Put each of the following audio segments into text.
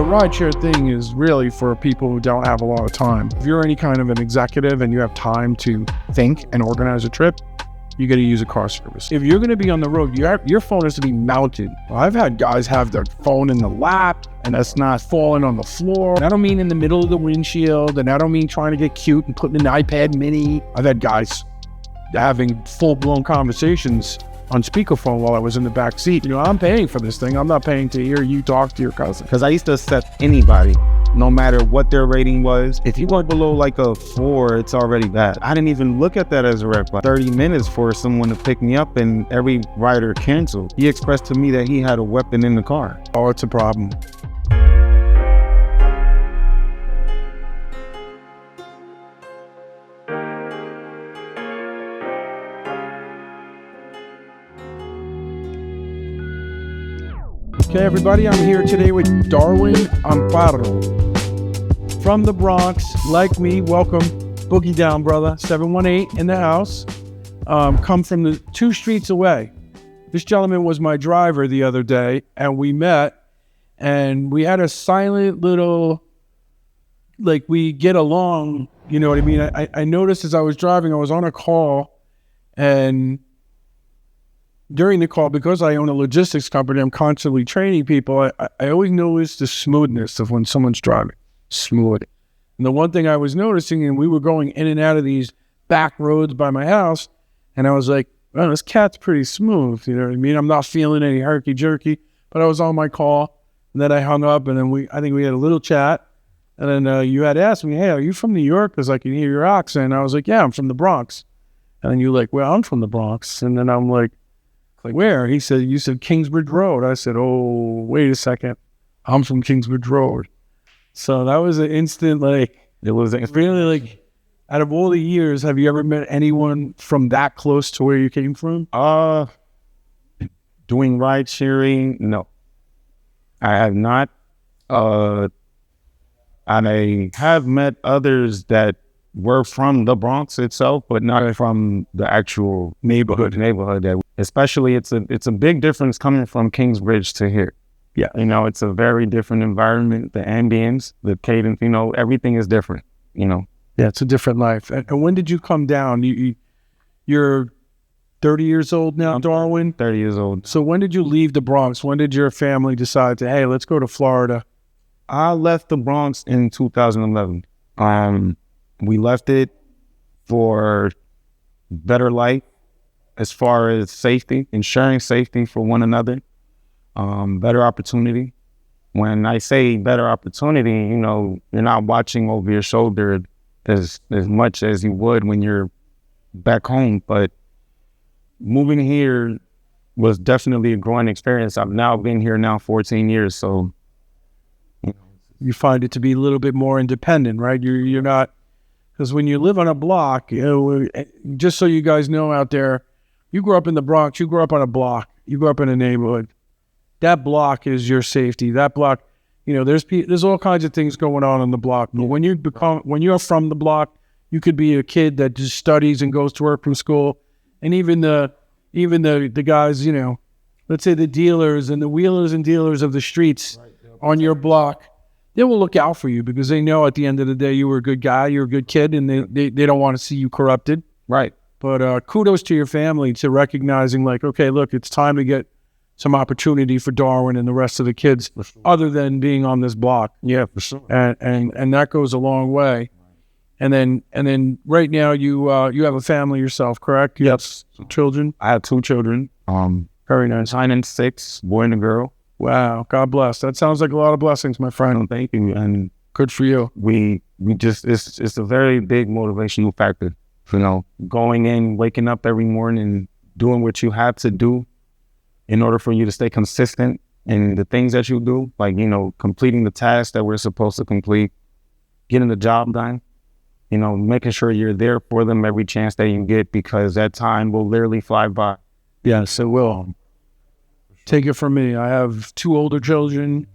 rideshare thing is really for people who don't have a lot of time. If you're any kind of an executive and you have time to think and organize a trip, you got to use a car service. If you're going to be on the road, your phone has to be mounted. I've had guys have their phone in the lap and that's not falling on the floor. And I don't mean in the middle of the windshield, and I don't mean trying to get cute and putting an iPad mini. I've had guys having full-blown conversations on speakerphone while I was in the back seat. You know, I'm paying for this thing. I'm not paying to hear you talk to your cousin. Because I used to accept anybody, no matter what their rating was. If you go below like a 4, it's already bad. I didn't even look at that as a red flag. 30 minutes for someone to pick me up and every rider canceled. He expressed to me that he had a weapon in the car. Oh, it's a problem. Okay, everybody, I'm here today with Darwin Amparo from the Bronx. Like me, welcome. Boogie down, brother. 718 in the house. Come from the 2 streets away. This gentleman was my driver the other day, and we met, and we had a silent little, like, we get along, you know what I mean? I noticed as I was driving, I was on a call, and during the call, because I own a logistics company, I'm constantly training people. I always notice the smoothness of when someone's driving. Smooth. And the one thing I was noticing, and we were going in and out of these back roads by my house, and I was like, well, this cat's pretty smooth. You know what I mean? I'm not feeling any herky-jerky, but I was on my call, and then I hung up, and then I think we had a little chat, and then you had asked me, hey, are you from New York? Because I can hear your accent. And I was like, yeah, I'm from the Bronx. And then you're like, well, I'm from the Bronx. And then I'm like, where? He said, you said Kingsbridge Road. I said, oh, wait a second. I'm from Kingsbridge Road. So that was an instant, like, it was really like, out of all the years, have you ever met anyone from that close to where you came from? Doing ride sharing, no. I have not. And I have met others that were from the Bronx itself, but not from the actual neighborhood that, especially it's a big difference coming from Kingsbridge to here. Yeah. You know, it's a very different environment, the ambience, the cadence, you know, everything is different, you know. Yeah, it's a different life. And when did you come down? You're 30 years old now, Darwin? 30 years old. So when did you leave the Bronx? When did your family decide to, hey, let's go to Florida? I left the Bronx in 2011. We left it for better life as far as safety, ensuring safety for one another, better opportunity. When I say better opportunity, you know, you're not watching over your shoulder as much as you would when you're back home. But moving here was definitely a growing experience. I've now been here 14 years, so. You find it to be a little bit more independent, right? You're not, because when you live on a block, you know, just so you guys know out there, you grew up in the Bronx, you grew up on a block, you grew up in a neighborhood. That block is your safety. That block, you know, there's all kinds of things going on the block. But when you're from the block, you could be a kid that just studies and goes to work from school, and even the guys, you know, let's say the dealers and the wheelers and dealers of the streets on your block, they will look out for you because they know at the end of the day you were a good guy, you're a good kid, and they don't want to see you corrupted. Right. But kudos to your family to recognizing, like, okay, look, it's time to get some opportunity for Darwin and the rest of the kids, other than being on this block. Yeah, for sure. And that goes a long way. And then right now you have a family yourself, correct? Yes. Children? I have 2 children. Very nice. 9 and 6, boy and a girl. Wow, God bless. That sounds like a lot of blessings, my friend. Thank you. And good for you. We just, it's a very big motivational factor. You know, going in, waking up every morning, doing what you have to do in order for you to stay consistent in the things that you do, like, you know, completing the tasks that we're supposed to complete, getting the job done, you know, making sure you're there for them every chance that you get, because that time will literally fly by. Yes, it will. Take it from me. I have 2 older children.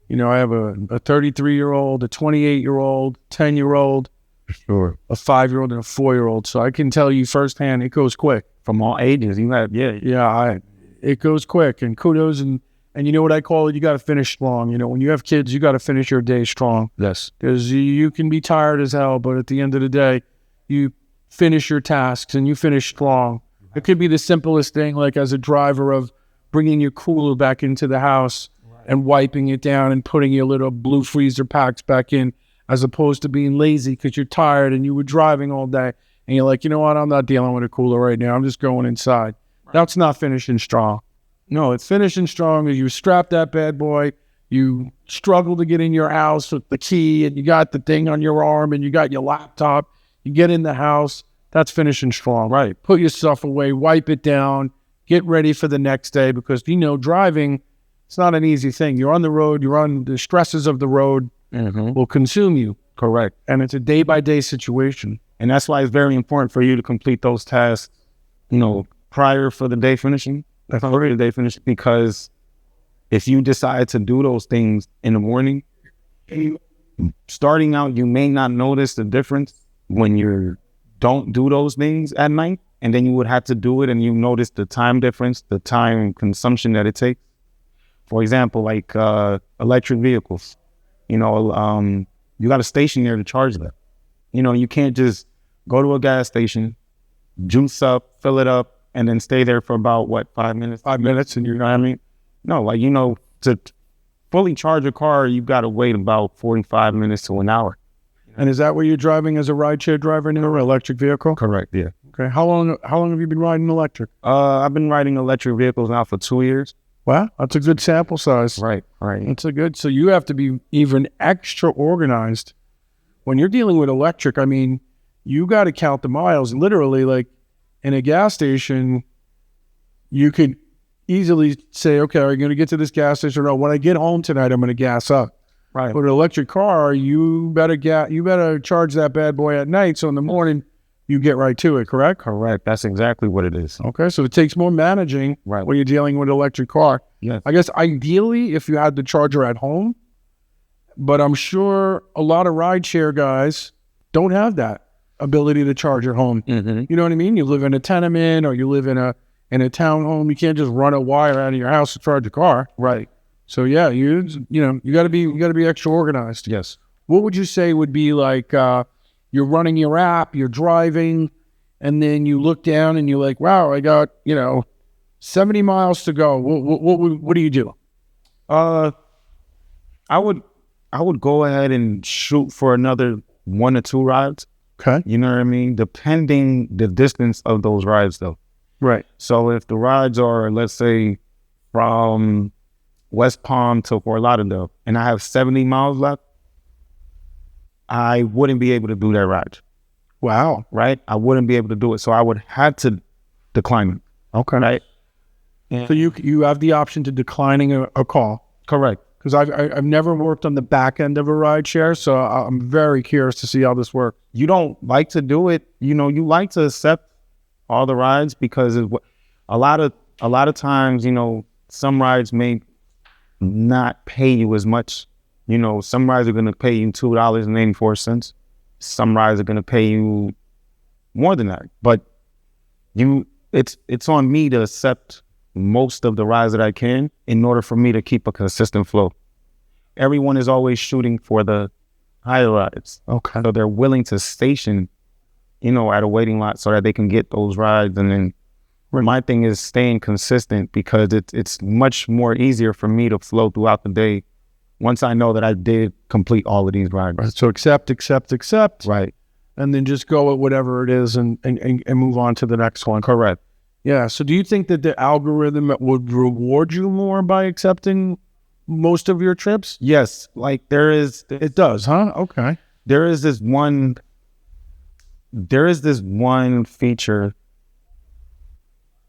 You know, I have a 33-year-old, a 28-year-old, 10-year-old, Sure. a 5-year-old, and a 4-year-old. So I can tell you firsthand, it goes quick. From all ages, you have, it goes quick. And kudos, and And you know what I call it? You got to finish strong. You know, when you have kids, you got to finish your day strong. Yes. Because you can be tired as hell, but at the end of the day, you finish your tasks and you finish strong. It could be the simplest thing, like as a driver, of bringing your cooler back into the house and wiping it down and putting your little blue freezer packs back in, as opposed to being lazy because you're tired and you were driving all day and you're like, you know what, I'm not dealing with a cooler right now. I'm just going inside. That's not finishing strong. No, it's finishing strong as you strap that bad boy, you struggle to get in your house with the key, and you got the thing on your arm, and you got your laptop, you get in the house. That's finishing strong. Right. Put your stuff away, wipe it down, get ready for the next day, because, you know, driving, it's not an easy thing. You're on the road, you're on the stresses of the road will consume you. Correct. And it's a day-by-day situation. And that's why it's very important for you to complete those tasks, you know, prior for the day finishing. That's already the day finishing, because if you decide to do those things in the morning, starting out, you may not notice the difference when you don't do those things at night, and then you would have to do it, and you notice the time difference, the time consumption that it takes. For example, like electric vehicles, you know, you got a station there to charge them. You know, you can't just go to a gas station, juice up, fill it up, and then stay there for about, 5 minutes? 5 minutes, and You know what I mean? No, like, you know, to fully charge a car, you've got to wait about 45 minutes to an hour. And is that what you're driving as a rideshare driver now, or electric vehicle? Correct, yeah. Okay. How long have you been riding electric? I've been riding electric vehicles now for 2 years. Wow, that's a good sample size. Right. That's a good. So you have to be even extra organized when you're dealing with electric. I mean, you got to count the miles. Literally, like in a gas station, you could easily say, okay, are you going to get to this gas station? Or no, when I get home tonight, I'm going to gas up. Right. But an electric car, you better charge that bad boy at night, so in the morning you get right to it. Correct. Correct. That's exactly what it is. Okay, so it takes more managing when you're dealing with an electric car. Yes. I guess ideally if you had the charger at home, but I'm sure a lot of rideshare guys don't have that ability to charge at home. Mm-hmm. You know what I mean? You live in a tenement, or you live in a townhome. You can't just run a wire out of your house to charge a car. Right. So yeah, you got to be extra organized. Yes. What would you say would be like you're running your app, you're driving, and then you look down and you're like, wow, I got 70 miles to go. What do you do? I would go ahead and shoot for another 1 or 2 rides. Okay. You know what I mean? Depending the distance of those rides, though. Right. So if the rides are, let's say, from West Palm to Fort Lauderdale, and I have 70 miles left, I wouldn't be able to do that ride. Wow. Right? I wouldn't be able to do it. So I would have to decline it. Okay. Right? So you have the option to declining a call. Correct. Because I've never worked on the back end of a ride share, so I'm very curious to see how this works. You don't like to do it. You know, you like to accept all the rides, because a lot of times, some rides may not pay you as much. Some rides are going to pay you $2.84. Some rides are going to pay you more than that. But it's on me to accept most of the rides that I can in order for me to keep a consistent flow. Everyone is always shooting for the higher rides. Okay. So they're willing to station, at a waiting lot so that they can get those rides. And then my thing is staying consistent, because it's much more easier for me to flow throughout the day once I know that I did complete all of these rides. Right. So accept. Right. And then just go at whatever it is and move on to the next one. Correct. Yeah. So do you think that the algorithm would reward you more by accepting most of your trips? Yes. Like it does, huh? Okay. There is this one feature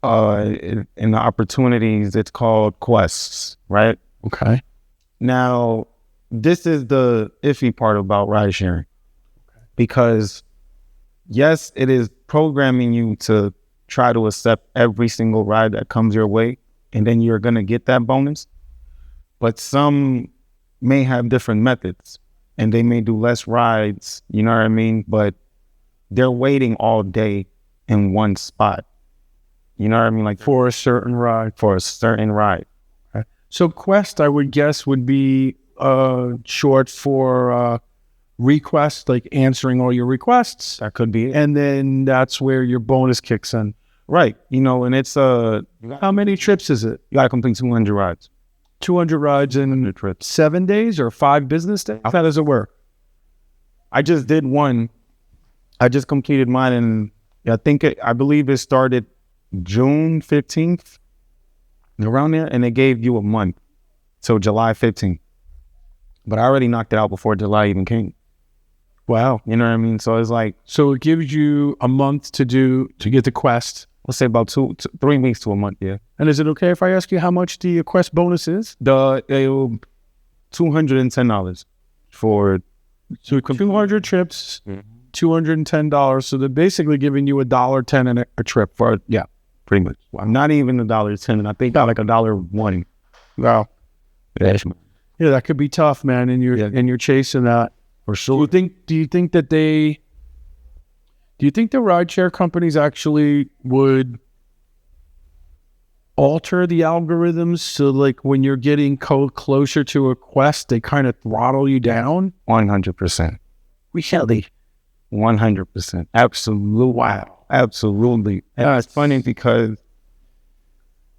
in the opportunities. It's called quests, right? Okay. Now, this is the iffy part about ride sharing, because yes, it is programming you to try to accept every single ride that comes your way, and then you're going to get that bonus. But some may have different methods, and they may do less rides, you know what I mean? But they're waiting all day in one spot. You know what I mean? Like for a certain ride. For a certain ride. Okay. So Quest, I would guess, would be short for request, like answering all your requests. That could be it. And then that's where your bonus kicks in. Right. And it's How many trips is it? you gotta complete 200 rides. 200 rides in 200 trips. 7 days or 5 business days? How does it work? I just did one. I just completed mine, and I believe it started June 15th, around there, and they gave you a month till July 15th. But I already knocked it out before July even came. Wow. You know what I mean? So it's like, So it gives you a month to get the Quest. let's say about 3 weeks to a month. Yeah. And is it okay if I ask you how much the Quest bonus is? $210 for 200 trips, Mhm. $210. So they're basically giving you $1.10 a trip for pretty much. Wow. Not even $1.10, and I think like $1.01. Wow. Yeah. Yeah, that could be tough, man. And you're chasing that. For sure. Do you think the rideshare companies actually would alter the algorithms so like when you're getting closer to a Quest, they kind of throttle you down? 100%. Really? 100%. Absolutely. Wow. Absolutely. And it's funny because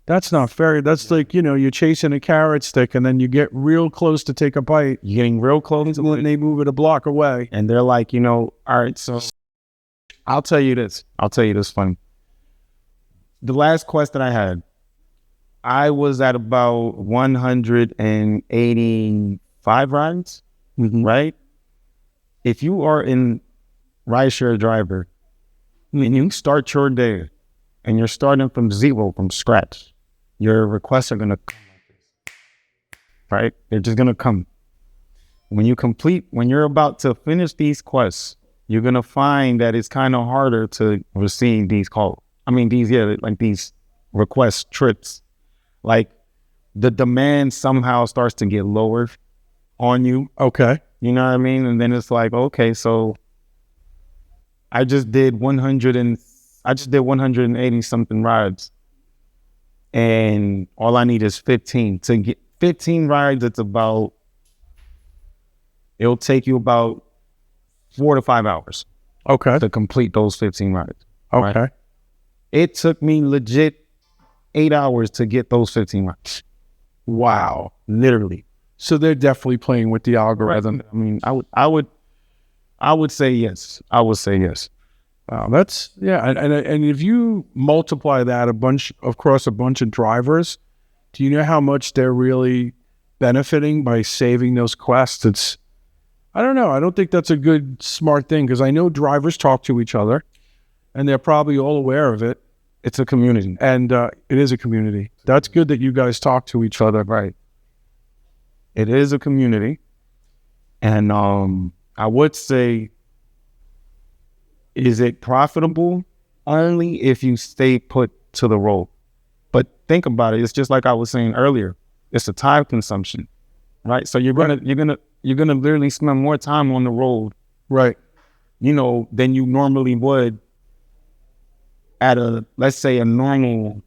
That's not fair. That's like, you're chasing a carrot stick and then you get real close to take a bite you're getting real close and then they move it a block away. and they're like, all right, so I'll tell you this funny. The last Quest that I had, I was at about 185 rides, right? If you are in rideshare driver and you start your day and you're starting from zero, from scratch, your requests are going to come like this, right? They're just going to come. When you're about to finish these quests, you're going to find that it's kind of harder to receive these calls. These request trips. Like the demand somehow starts to get lower on you. Okay. You know what I mean? And then it's like, okay, so I just did 180 something rides. And all I need is 15. To get 15 rides, it'll take you about 4 to 5 hours. Okay. To complete those 15 rides. Okay. Right? It took me legit 8 hours to get those 15 rides. Wow. Literally. So they're definitely playing with the algorithm. I mean, I would say yes. I would say yes. Wow, that's and if you multiply that across a bunch of drivers, do you know how much they're really benefiting by saving those quests? I don't know. I don't think that's a good, smart thing because I know drivers talk to each other, and they're probably all aware of it. It's a community, and it is a community. That's good that you guys talk to each other, right? It is a community, and I would say, is it profitable? Only if you stay put to the road. But think about it. It's just like I was saying earlier. It's a time consumption, right? So you're gonna literally spend more time on the road, right? Than you normally would at let's say a normal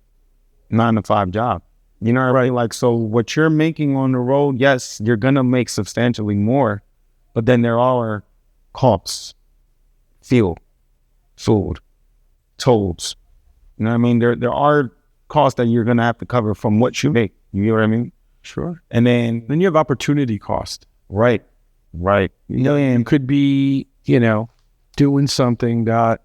9-to-5 job. You know, right? Like, so what you're making on the road, yes, you're gonna make substantially more, but then there are costs, fuel, food, tolls. You know what I mean? There are costs that you're gonna have to cover from what you make. You know what I mean? Sure. And then you have opportunity cost. Right. You could be, doing something that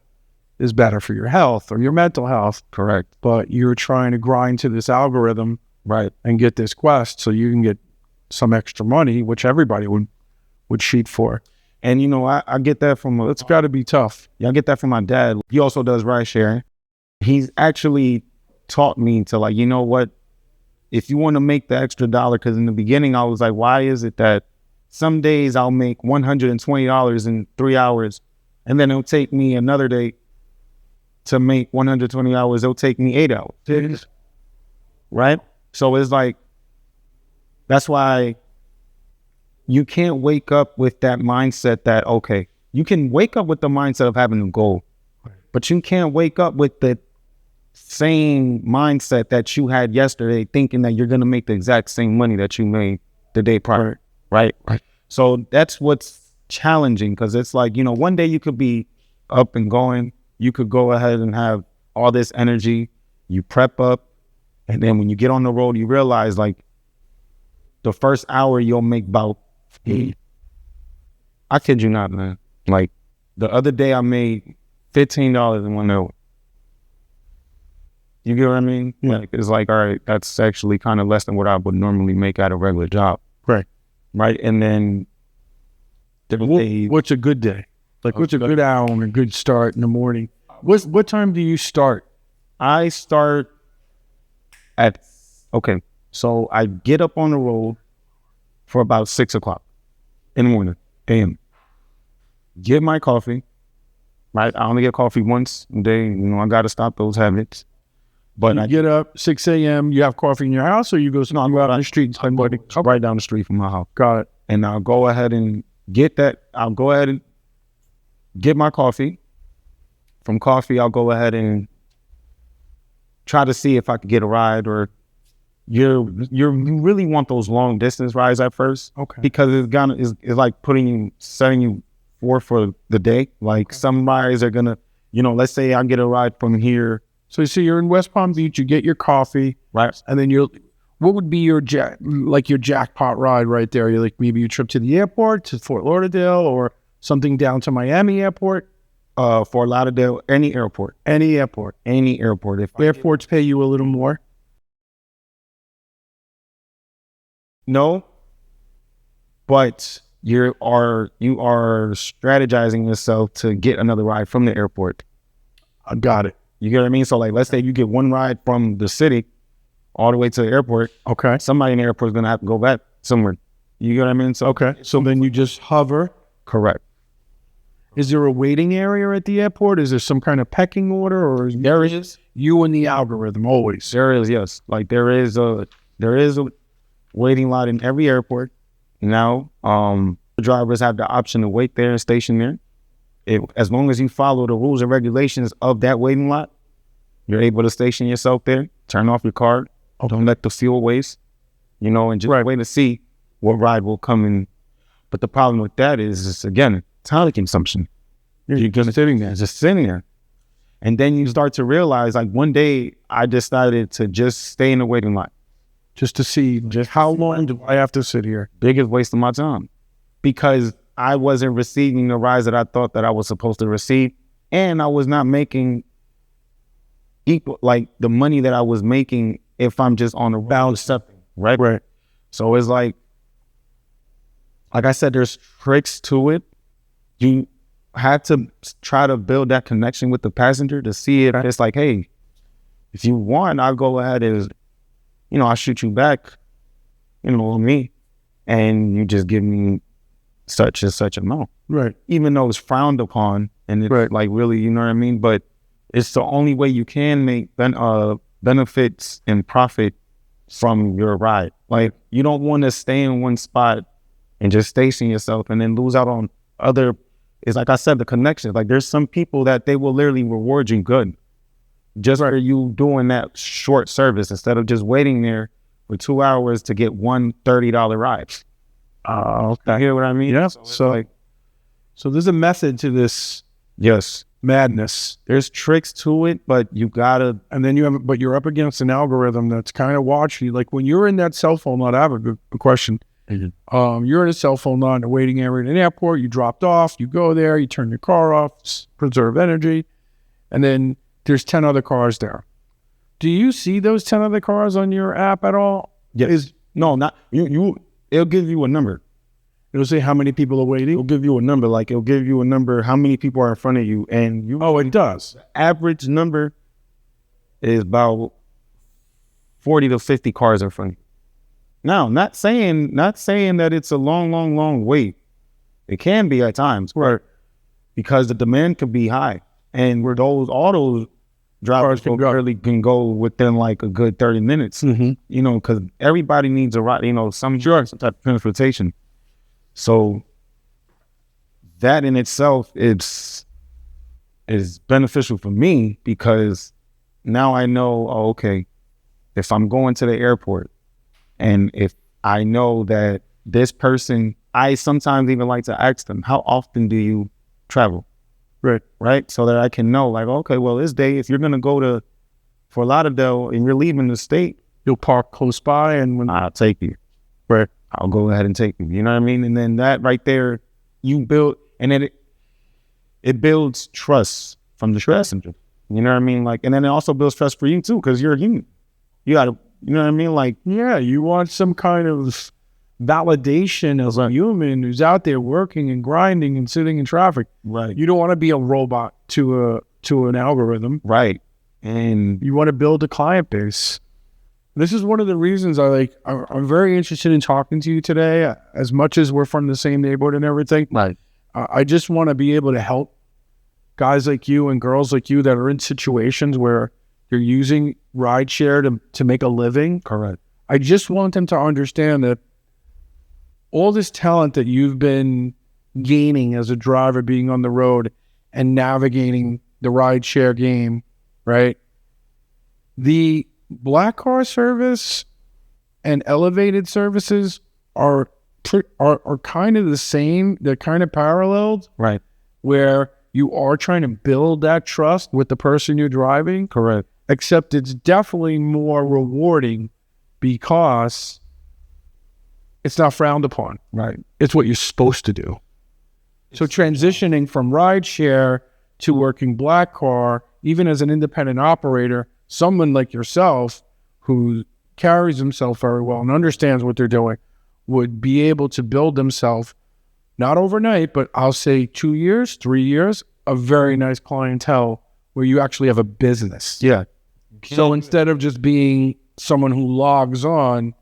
is better for your health or your mental health. Correct. But you're trying to grind to this algorithm, right, and get this quest so you can get some extra money, which everybody would shoot for. And I get that from it's got to be tough. Yeah, I get that from my dad. He also does ride sharing. He's actually taught me to, like, you know what? If you want to make the extra dollar, because in the beginning I was like, why is it that some days I'll make $120 in 3 hours, and then it'll take me another day to make 120 hours. It'll take me 8 hours. Right? So it's like, that's why you can't wake up with that mindset that, okay, you can wake up with the mindset of having a goal, but you can't wake up with the same mindset that you had yesterday, thinking that you're going to make the exact same money that you made the day prior, right? So that's what's challenging, because it's like, you know, one day you could be up and going, you could go ahead and have all this energy, you prep up, and then when you get on the road, you realize like the first hour you'll make about, I kid you not, man. Like the other day I made $15 in 1 hour. You get what I mean? Yeah. Like, it's like, all right, that's actually kind of less than what I would normally make at a regular job. Right. Right. And then what's a good day? Like, what's a good hour and a good start in the morning? What time do you start? I start at, okay, so I get up on the road for about 6 o'clock in the morning, a.m. Get my coffee, right? I only get coffee once a day. You know, I got to stop those habits. But I get up 6 a.m. You have coffee in your house, or you go out on the street? Right down the street from my house. Got it. And I'll go ahead and get that. I'll go ahead and get my coffee. From coffee, I'll go ahead and try to see if I could get a ride. Or you really want those long distance rides at first, okay? Because it's like setting you for the day. Like some rides are gonna, you know, let's say I get a ride from here. So you're in West Palm Beach, you get your coffee, right? And then what would be your jackpot ride right there? You're like, maybe your trip to the airport, to Fort Lauderdale, or something down to Miami airport? Fort Lauderdale, any airport. If airports pay you a little more? No, but you are strategizing yourself to get another ride from the airport. I got it. You get what I mean? So like, let's say you get one ride from the city all the way to the airport. Okay. Somebody in the airport is going to have to go back somewhere. You get what I mean? So, okay. So then you just hover. Correct. Is there a waiting area at the airport? Is there some kind of pecking order, or there is you and the algorithm always? There is, yes. Like there is a waiting lot in every airport. Now, the drivers have the option to wait there and station there. As long as you follow the rules and regulations of that waiting lot, you're able to station yourself there, turn off your card, don't let the fuel waste, you know, and just wait to see what ride will come in. But the problem with that is again, time consumption. You're just sitting there. And then you start to realize, like one day I decided to just stay in the waiting lot. Just to see, how long do I have to sit here? Biggest waste of my time. Because I wasn't receiving the rides that I thought that I was supposed to receive. And I was not making equal, like the money that I was making if I'm just on the road stepping, right? Right. So it's like I said, there's tricks to it. You have to try to build that connection with the passenger to see if it's like, hey, if you want, I'll go ahead and, you know, I'll shoot you back, you know, me, and you just give me such and such amount. Right. Even though it's frowned upon and it's like really, you know what I mean? But it's the only way you can make benefits and profit from your ride. Like you don't want to stay in one spot and just station yourself and then lose out on other. It's like I said, the connections. Like there's some people that they will literally reward you good just for you doing that short service instead of just waiting there for 2 hours to get one $30 ride. Okay. You hear what I mean? Yeah. So there's a method to this. Yes. Madness. There's tricks to it, but you gotta. And then you're up against an algorithm that's kind of watching you. Like when you're in that cell phone lot, I have a good question. Mm-hmm. You're in a cell phone lot in a waiting area in an airport. You dropped off. You go there. You turn your car off. Preserve energy. And then there's 10 other cars there. Do you see those 10 other cars on your app at all? Yes. No, not you. It'll give you a number. It'll say how many people are waiting. It'll give you a number. Like it'll give you a number, how many people are in front of you, and you. Oh, it does. The average number is about 40 to 50 cars in front of you. Now, not saying that it's a long wait. It can be at times, right? Because the demand could be high, and where all those drivers can go within like a good 30 minutes. Mm-hmm. You know, because everybody needs a ride. You know, some type of transportation. So that in itself is beneficial for me because now I know, oh, okay, if I'm going to the airport and if I know that this person, I sometimes even like to ask them, how often do you travel? Right. So that I can know, like, okay, well, this day, if you're going to go to Fort Lauderdale and you're leaving the state, You'll park close by and I'll take you. Right. I'll go ahead and take you. You know what I mean? And then that right there, you build, and then it builds trust from the passenger. You know what I mean? Like, and then it also builds trust for you too, because you're a human. You gotta, you know what I mean? Like, yeah, you want some kind of validation as a human who's out there working and grinding and sitting in traffic. right, You don't want to be a robot to an algorithm. right. And You want to build a client base. This is one of the reasons I'm very interested in talking to you today, as much as we're from the same neighborhood and everything. right, I just want to be able to help guys like you and girls like you that are in situations where you're using rideshare to make a living. correct. I just want them to understand that all this talent that you've been gaining as a driver, being on the road and navigating the rideshare game, right? The black car service and elevated services are kind of the same. They're kind of paralleled, Right, where you are trying to build that trust with the person you're driving, correct. except it's definitely more rewarding because it's not frowned upon. Right, It's what you're supposed to do. So transitioning from rideshare to working black car, even as an independent operator, someone like yourself who carries himself very well and understands what they're doing would be able to build themselves, not overnight, but I'll say 2 years, 3 years, a very nice clientele where you actually have a business. yeah, So instead of just being someone who logs on,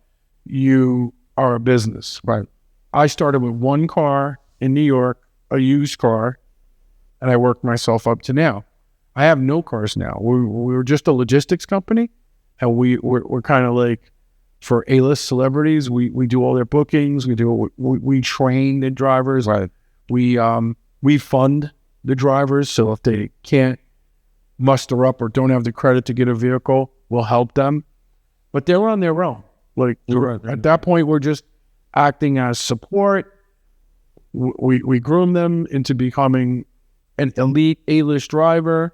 you are a business. right, I started with one car in New York, a used car, and I worked myself up to now. I have no cars now. We're just a logistics company, and we're kind of like for A-list celebrities. We do all their bookings. We train the drivers. right, We fund the drivers. So if they can't muster up or don't have the credit to get a vehicle, we'll help them. But they're on their own. Like at that point, we're just acting as support. We groom them into becoming an elite A-list driver,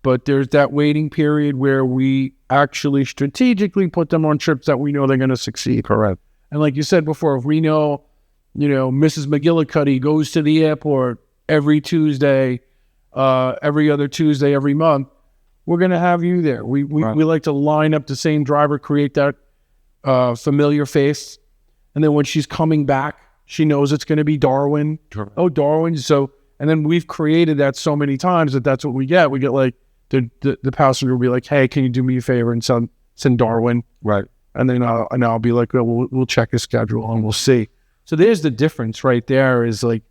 but there's that waiting period where we actually strategically put them on trips that we know they're going to succeed. correct. And like you said before, if we know, Mrs. McGillicuddy goes to the airport every Tuesday, every other Tuesday, every month, we're going to have you there. We like to line up the same driver, create that familiar face. And then when she's coming back, she knows it's going to be Darwin. Correct. Oh, Darwin. So, and then we've created that so many times that's what we get. We get like the passenger will be like, hey, can you do me a favor and send Darwin? Right, And then I'll be like, well, we'll check his schedule and we'll see. So there's the difference right there is like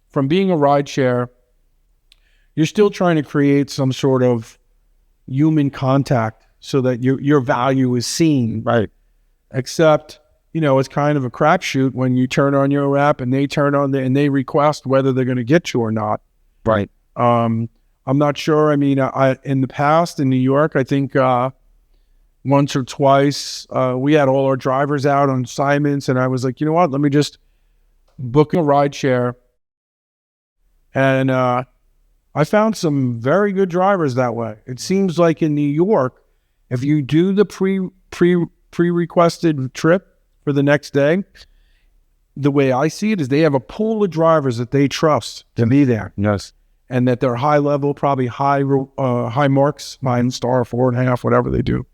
from being a rideshare, you're still trying to create some sort of human contact so that your value is seen. right, Except, it's kind of a crapshoot when you turn on your app and they turn on and they request whether they're going to get you or not. right, I'm not sure. I mean, in the past in New York, I think once or twice we had all our drivers out on assignments, and I was like, you know what? Let me just book a rideshare. And I found some very good drivers that way. It seems like in New York, if you do the pre-requested trip for the next day, the way I see it is they have a pool of drivers that they trust to be there. yes, And that they're high level, probably high marks, 9-star, 4.5, whatever they do.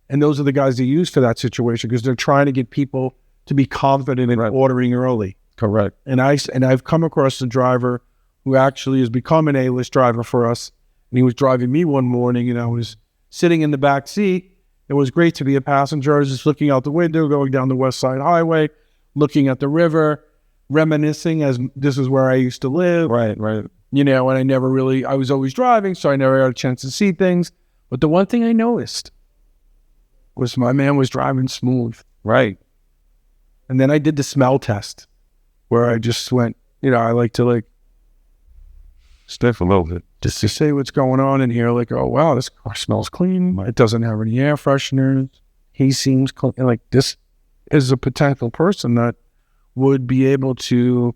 And those are the guys they use for that situation because they're trying to get people to be confident in ordering early. correct. And I've come across a driver who actually has become an A-list driver for us. And he was driving me one morning, and I was sitting in the back seat. It was great to be a passenger. I was just looking out the window, going down the West Side Highway, looking at the river, reminiscing as this is where I used to live. Right, And I was always driving, so I never had a chance to see things. But the one thing I noticed was my man was driving smooth. right, And then I did the smell test where I just went, I like to Sniff a little bit. Just to say what's going on in here. Like, oh, wow, this car smells clean. It doesn't have any air fresheners. He seems clean. Like, this is a potential person that would be able to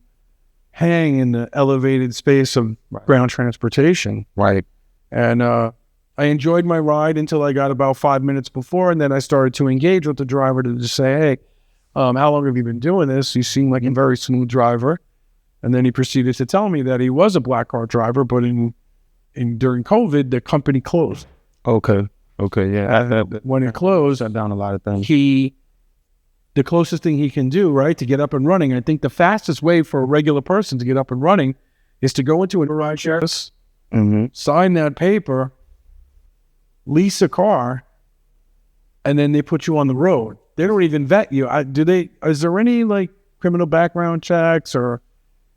hang in the elevated space of ground transportation. Right. And I enjoyed my ride until I got about 5 minutes before, and then I started to engage with the driver to just say, hey, how long have you been doing this? You seem like a very smooth driver. And then he proceeded to tell me that he was a black car driver, but during COVID, the company closed. Okay, yeah. When it closed, shut down a lot of things. The closest thing he can do, right, to get up and running, I think the fastest way for a regular person to get up and running is to go into a rideshare, sign that paper, lease a car, and then they put you on the road. They don't even vet you. Is there any like criminal background checks or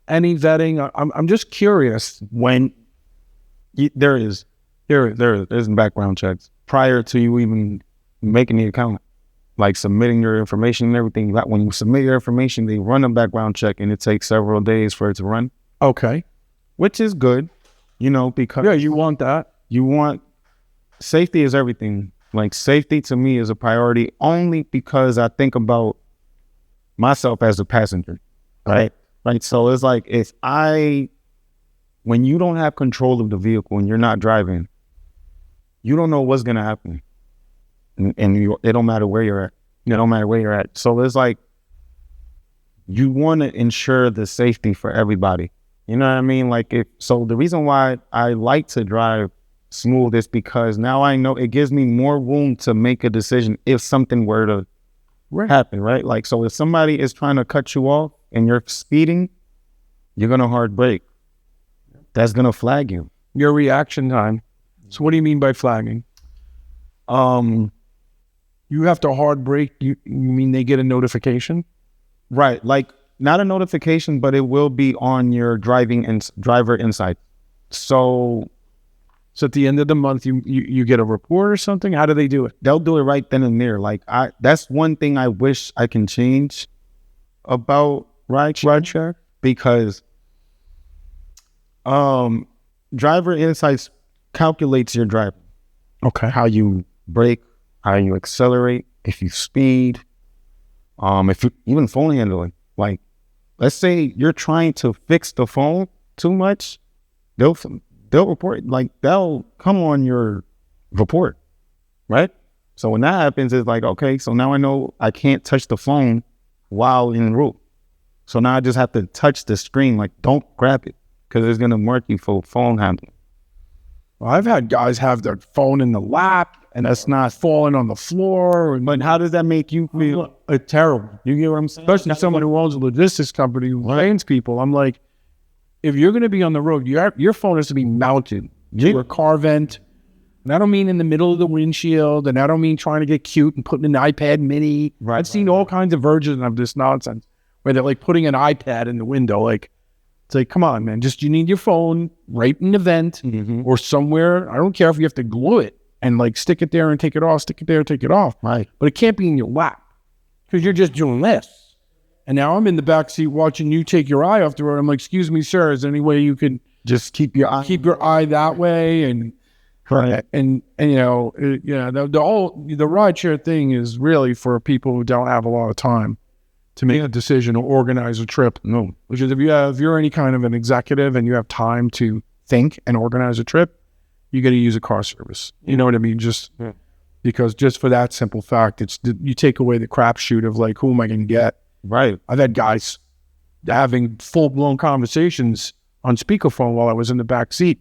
any vetting? I'm just curious. When there's background checks prior to you even making the account, like submitting your information and everything. Like when you submit your information, they run a background check, and it takes several days for it to run. Okay, which is good, because you want that. You want safety is everything. Like safety to me is a priority only because I think about myself as a passenger, right? Right. So it's like when you don't have control of the vehicle and you're not driving, you don't know what's gonna happen, and it don't matter where you're at. It don't matter where you're at. So it's like you want to ensure the safety for everybody. You know what I mean? Like so the reason why I like to drive smooth is because now I know it gives me more room to make a decision if something were to happen, right? Like, so if somebody is trying to cut you off and you're speeding, you're going to hard brake. That's going to flag you. Your reaction time. So what do you mean by flagging? You have to hard brake. You mean they get a notification? Right. Like not a notification, but it will be on your driver insight. So at the end of the month, you get a report or something? How do they do it? They'll do it right then and there. Like that's one thing I wish I can change about rideshare, because driver insights calculates your driving. Okay. How you brake, how you accelerate, if you speed, if you even phone handling. Like, let's say you're trying to fix the phone too much, they'll report, like they'll come on your report, right? So when that happens, it's like, okay, so now I know I can't touch the phone while en route. So now I just have to touch the screen, like don't grab it, because it's going to mark you for phone handling. Well, I've had guys have their phone in the lap and that's not falling on the floor. But how does that make you feel? Terrible. You get what I'm saying? Especially someone who owns a logistics company who trains people. I'm like, if you're going to be on the road, your phone has to be mounted to a car vent. And I don't mean in the middle of the windshield. And I don't mean trying to get cute and putting an iPad mini. Right. I've seen all kinds of versions of this nonsense where they're like putting an iPad in the window. Like, it's like, come on, man. Just you need your phone right in the vent or somewhere. I don't care if you have to glue it and like stick it there and take it off, stick it there and take it off. Right. But it can't be in your lap because you're just doing this. And now I'm in the back seat watching you take your eye off the road. I'm like, excuse me, sir, is there any way you could just keep your eye that way? And right. And the rideshare thing is really for people who don't have a lot of time to make a decision or organize a trip. No. Which is if you're any kind of an executive and you have time to think and organize a trip, you got to use a car service. You know what I mean? Because just for that simple fact, you take away the crapshoot of like, who am I going to get? Right. I've had guys having full-blown conversations on speakerphone while I was in the back seat.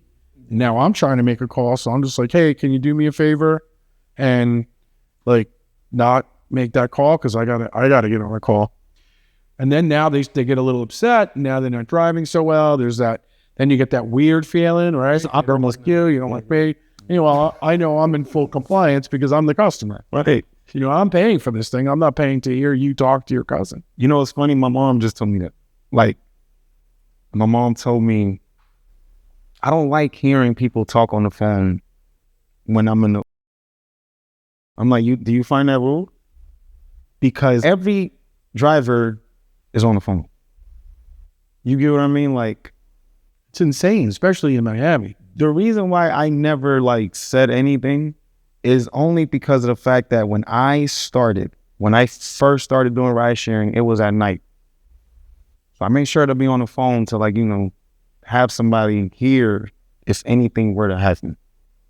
Now I'm trying to make a call, so I'm just like, hey, can you do me a favor and like not make that call because I gotta get on a call. And then now they get a little upset. Now they're not driving so well. There's that. Then you get that weird feeling, right? I'm almost you. You don't like me. I know I'm in full compliance because I'm the customer. Right. I'm paying for this thing. I'm not paying to hear you talk to your cousin. It's funny. My mom just told me that. Like, my mom told me, I don't like hearing people talk on the phone when I'm like, do you find that rude? Because every driver is on the phone. You get what I mean? Like, It's insane, especially in Miami. The reason why I never like said anything is only because of the fact that when I first started doing ride sharing, it was at night. So I made sure to be on the phone to like, have somebody here if anything were to happen.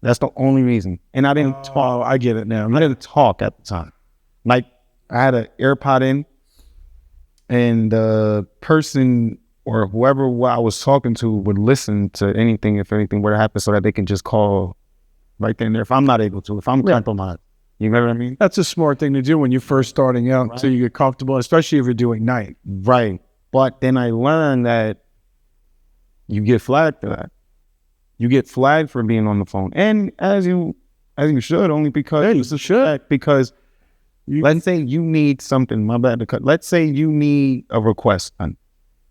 That's the only reason. And I didn't talk. Oh, I get it now. I didn't talk at the time. Like I had an AirPod in and the person or whoever I was talking to would listen to anything if anything were to happen so that they can just call right then and there if I'm not able to, if I'm compromised. You know what I mean? That's a smart thing to do when you're first starting out, Right. so you get comfortable, especially if you're doing night. Right. But then I learned that you get flagged for that. You get flagged for being on the phone. And as you should, only because because let's say you need something, my bad to cut. Let's say you need a request done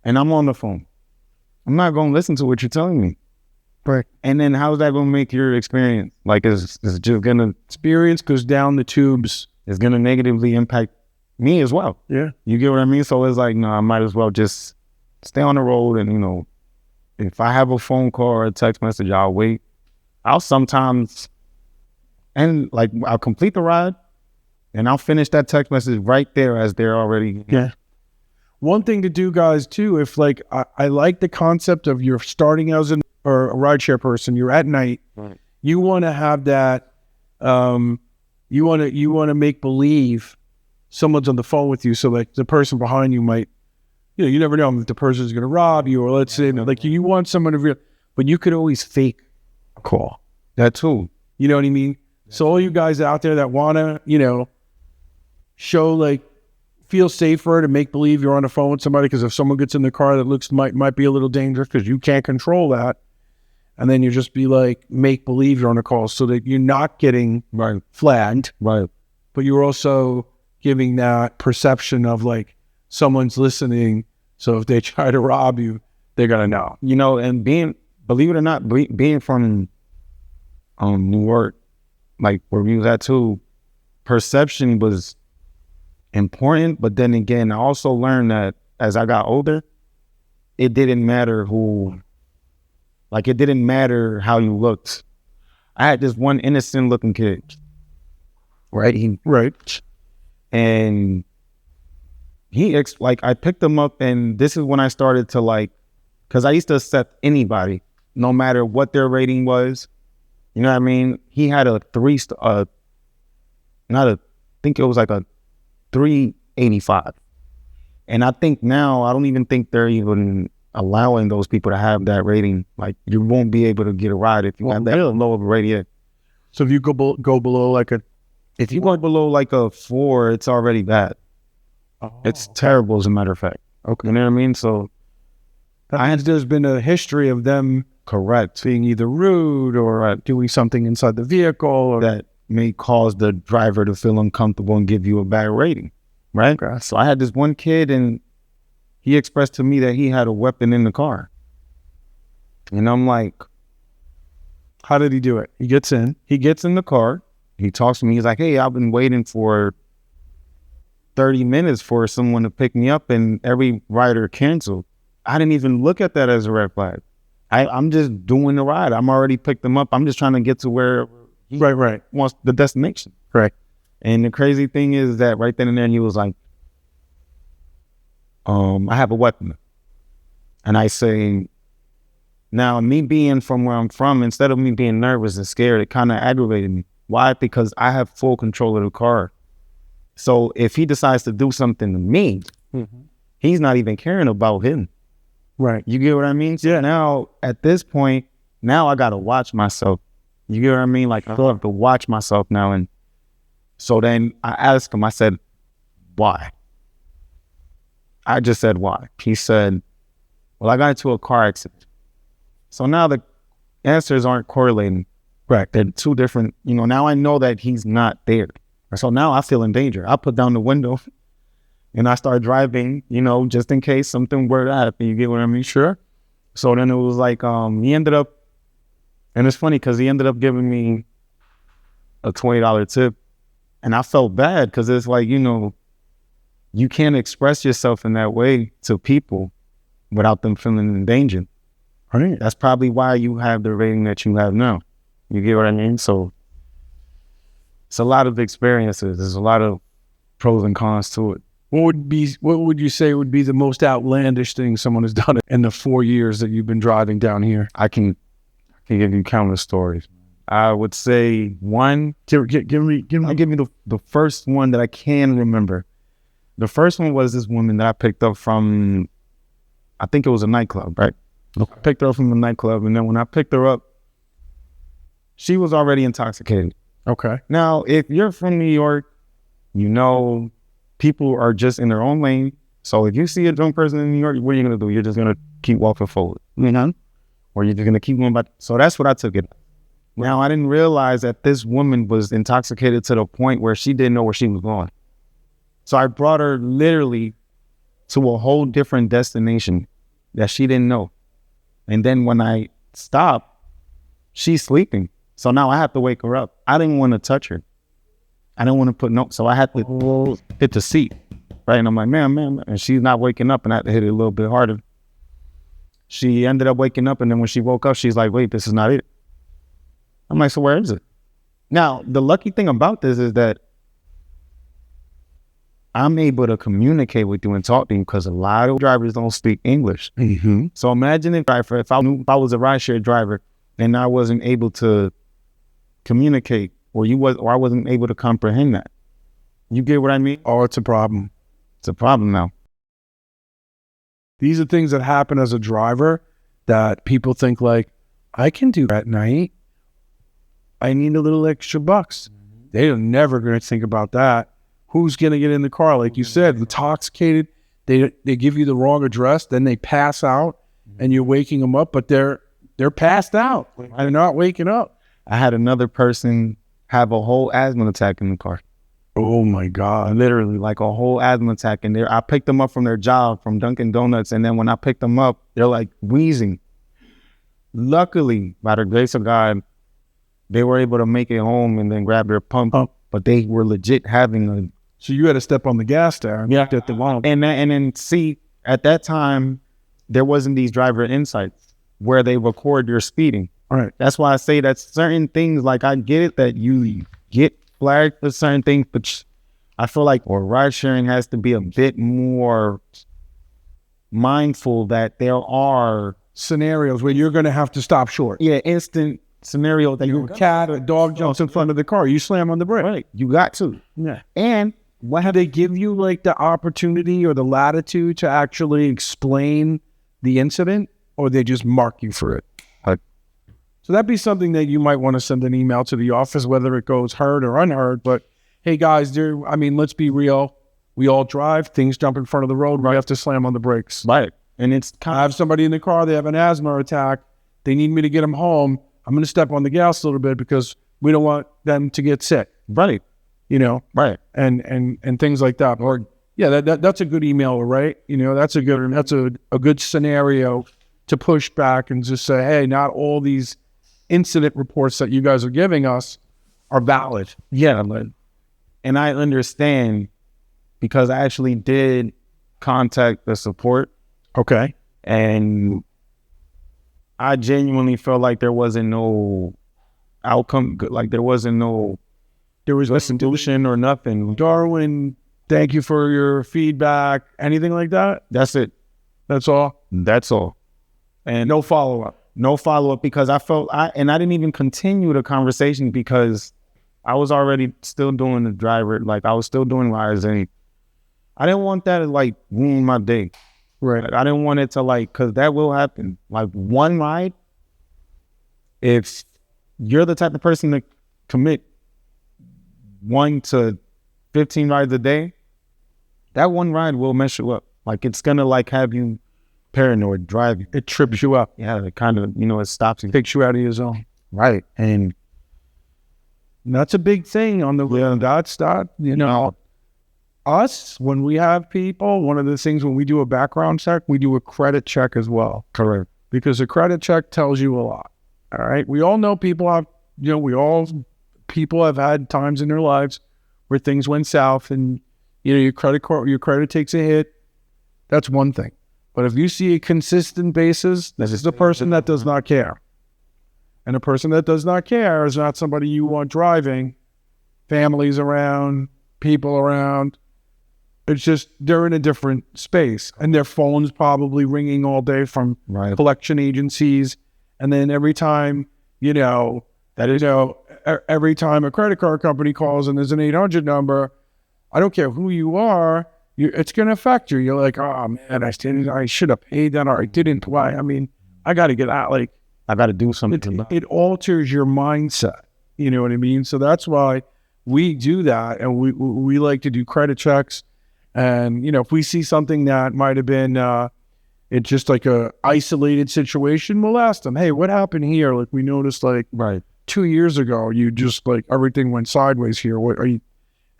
and I'm on the phone. I'm not going to listen to what you're telling me. Right. And then how's that going to make your experience? Like, it's just going to... Experience goes down the tubes. It's going to negatively impact me as well. Yeah. You get what I mean? So it's like, no, I might as well just stay on the road and, if I have a phone call or a text message, I'll wait. I'll sometimes... And, like, I'll complete the ride and I'll finish that text message right there as they're already... Yeah. One thing to do, guys, too, if, like, I like the concept of you're starting out as a rideshare person, you're at night, Right. you want to have that, you want to make believe someone's on the phone with you, so like the person behind you might, you never know if the person's going to rob you, or let's say like you want someone to real, but you could always fake a call. That too. You know what I mean? So all you guys out there that want to, show like, feel safer to make believe you're on the phone with somebody, because if someone gets in the car that might be a little dangerous because you can't control that, and then you just be like, make believe you're on a call so that you're not getting flagged, Right. but you're also giving that perception of like someone's listening, so if they try to rob you, they're gonna know. And believe it or not, being from New York, like where we was at too, perception was important. But then again, I also learned that as I got older, it didn't matter it didn't matter how you looked. I had this one innocent looking kid, right? And I picked him up, and this is when I started to because I used to accept anybody, no matter what their rating was. You know what I mean? He had a I think it was like a 385. And I think now, I don't even think they're even allowing those people to have that rating. Like, you won't be able to get a ride if you have that low of a rating. So if you go below like a... If you go below like a 4, it's already bad. Oh. It's terrible, as a matter of fact. Okay. You know what I mean? So there's been a history of them being either rude or doing something inside the vehicle, or that may cause the driver to feel uncomfortable and give you a bad rating, right? Okay. So I had this one kid, and he expressed to me that he had a weapon in the car. And I'm like, how did he do it? He gets in the car, he talks to me, he's like, hey, I've been waiting for 30 minutes for someone to pick me up, and every rider canceled. I didn't even look at that as a red flag. I'm just doing the ride. I'm already picked them up. I'm just trying to get to where he wants the destination. Right. And the crazy thing is that right then and there, he was like, I have a weapon. And I say, now me being from where I'm from, instead of me being nervous and scared, it kind of aggravated me. Why? Because I have full control of the car. So if he decides to do something to me, he's not even caring about him. Right. You get what I mean? So now, at this point, now I got to watch myself. You get what I mean? Like, I have to watch myself now. And so then I asked him, I said, why? I just said, why? He said, well, I got into a car accident. So now the answers aren't correlating. Right. They're two different, now I know that he's not there. So now I feel in danger. I put down the window and I start driving, just in case something were to happen. You get what I mean? Sure. So then it was like, he ended up, and it's funny because he ended up giving me a $20 tip. And I felt bad because it's like, you can't express yourself in that way to people without them feeling in danger. Right. That's probably why you have the rating that you have now. You get what I mean? So it's a lot of experiences. There's a lot of pros and cons to it. What would you say would be the most outlandish thing someone has done in the 4 years that you've been driving down here? I can give you countless stories. I would say one. I'll give me the first one that I can remember. The first one was this woman that I picked up from, I think it was a nightclub, right? Okay. I picked her up from the nightclub, and then when I picked her up, she was already intoxicated. Okay. Now, if you're from New York, you know people are just in their own lane. So if you see a drunk person in New York, what are you going to do? You're just going to keep walking forward, you know? Or you're just going to keep going back. So that's what I took it. Now, I didn't realize that this woman was intoxicated to the point where she didn't know where she was going. So I brought her literally to a whole different destination that she didn't know. And then when I stopped, she's sleeping. So now I have to wake her up. I didn't want to touch her. I didn't want to put no, so I had to hit the seat, right? And I'm like, man, and she's not waking up, and I had to hit it a little bit harder. She ended up waking up, and then when she woke up, she's like, wait, this is not it. I'm like, so where is it? Now, the lucky thing about this is that I'm able to communicate with you and talk to you because a lot of drivers don't speak English. Mm-hmm. So imagine if I was a rideshare driver and I wasn't able to communicate, or I wasn't able to comprehend that. You get what I mean? Oh, it's a problem. It's a problem now. These are things that happen as a driver that people think like, I can do that at night. I need a little extra bucks. They're never going to think about that. Who's going to get in the car? Like you said, intoxicated. They give you the wrong address, then they pass out, and you're waking them up, but they're passed out. They're not waking up. I had another person have a whole asthma attack in the car. Oh my God. Literally like a whole asthma attack. And I picked them up from their job from Dunkin' Donuts. And then when I picked them up, they're like wheezing. Luckily, by the grace of God, they were able to make it home and then grab their pump. But they were legit having a... So you had to step on the gas there. Yeah. At the wall. And then see, at that time, there wasn't these driver insights where they record your speeding. All right. That's why I say that certain things, like I get it that you get flagged for certain things, but I feel like ride sharing has to be a bit more mindful that there are scenarios where you're going to have to stop short. Yeah, instant scenario that your cat or dog jumps in front of the car, you slam on the brake. Right, you got to. Yeah. And what have they give you like the opportunity or the latitude to actually explain the incident, or they just mark you for it? So that'd be something that you might want to send an email to the office, whether it goes heard or unheard. But hey, guys, let's be real. We all drive. Things jump in front of the road. We have to slam on the brakes. Right. And I have somebody in the car. They have an asthma attack. They need me to get them home. I'm going to step on the gas a little bit because we don't want them to get sick. Right. You know. Right. And things like that. Or yeah, that's a good email, right? You know, that's a good scenario to push back and just say, hey, not all these incident reports that you guys are giving us are valid. Yeah, and I understand because I actually did contact the support. Okay. And I genuinely felt like there wasn't no outcome, like there was no solution or nothing. Darwin, thank you for your feedback. Anything like that? That's it. That's all? That's all. And no follow-up. No follow-up because I didn't even continue the conversation because I was already still doing the driver. Like I was still doing rides and I didn't want that to like ruin my day. Right. Like, I didn't want it to like, cause that will happen. Like one ride, if you're the type of person to commit 1 to 15 rides a day, that one ride will mess you up. Like it's gonna like have you paranoid driving. It trips you up. Yeah, it kind of, it stops you. Takes you out of your zone. Right. And that's a big thing on the us, when we have people, one of the things when we do a background check, we do a credit check as well. Correct. Because a credit check tells you a lot. All right. We all know people have, people have had times in their lives where things went south and, your credit takes a hit. That's one thing. But if you see a consistent basis, this is the person that does not care. And a person that does not care is not somebody you want driving. Families around, people around. It's just they're in a different space. And their phone's probably ringing all day from collection agencies. And then every time, every time a credit card company calls and there's an 800 number, I don't care who you are, it's going to affect you. You're like, oh man, I should have paid that, or I didn't. Why? I mean, I got to get out. Like, I got to do something. It alters your mindset. You know what I mean? So that's why we do that, and we like to do credit checks. And if we see something that might have been it's just like a isolated situation, we'll ask them, hey, what happened here? Like, we noticed 2 years ago, you just like everything went sideways here. What are you?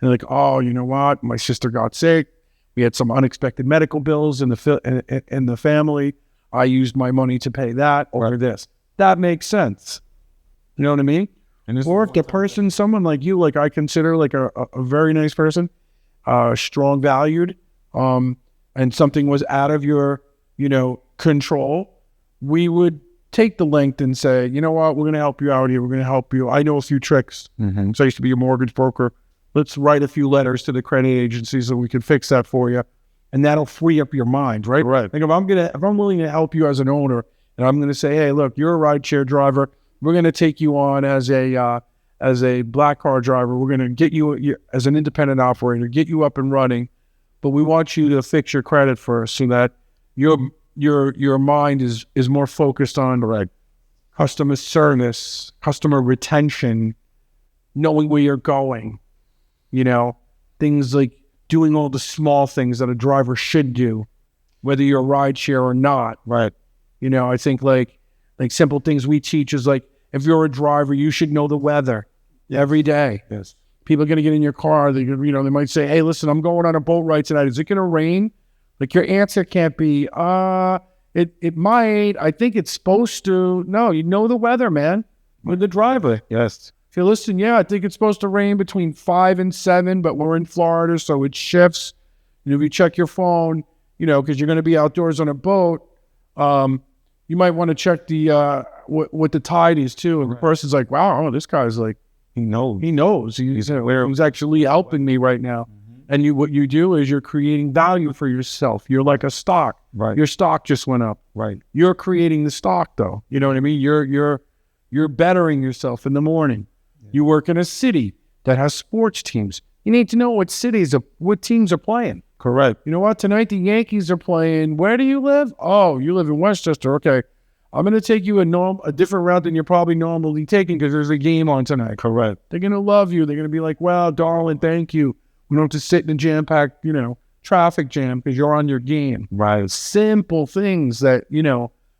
And they're like, oh, you know what? My sister got sick. We had some unexpected medical bills in the family. I used my money to pay that or this. That makes sense. You know what I mean? Or if the person, someone like you, like I consider like a very nice person, strong valued, and something was out of your, control, we would take the length and say, you know what, we're going to help you out here. We're going to help you. I know a few tricks. So I used to be a mortgage broker. Let's write a few letters to the credit agencies so we can fix that for you. And that'll free up your mind, right? Right. Like if I'm willing to help you as an owner, and I'm going to say, hey, look, you're a rideshare driver. We're going to take you on as a black car driver. We're going to get you as an independent operator, get you up and running. But we want you to fix your credit first so that your mind is more focused on customer service, customer retention, knowing where you're going. Things like doing all the small things that a driver should do, whether you're a rideshare or not. Right. I think like simple things we teach is like, if you're a driver, you should know the weather every day. Yes. People are going to get in your car. They might say, hey, listen, I'm going on a boat ride tonight. Is it going to rain? Like your answer can't be, it might. I think it's supposed to. No, you know the weather, man. With the driver. Yes. If you listen, I think it's supposed to rain between 5 and 7, but we're in Florida, so it shifts. If you check your phone, because you're going to be outdoors on a boat, you might want to check the what the tide is too. And the person's like, wow, this guy's like, he knows. He's actually helping me right now. And what you do is you're creating value for yourself. You're like a stock. Right. Your stock just went up. Right. You're creating the stock though. You know what I mean? You're bettering yourself in the morning. Yeah. You work in a city that has sports teams. You need to know what teams are playing. Correct. You know what? Tonight the Yankees are playing. Where do you live? Oh, you live in Westchester. Okay. I'm going to take you a different route than you're probably normally taking because there's a game on tonight. Correct. They're going to love you. They're going to be like, wow, Darwin, thank you. We don't have to sit in a jam-packed, traffic jam because you're on your game. Right. Simple things that,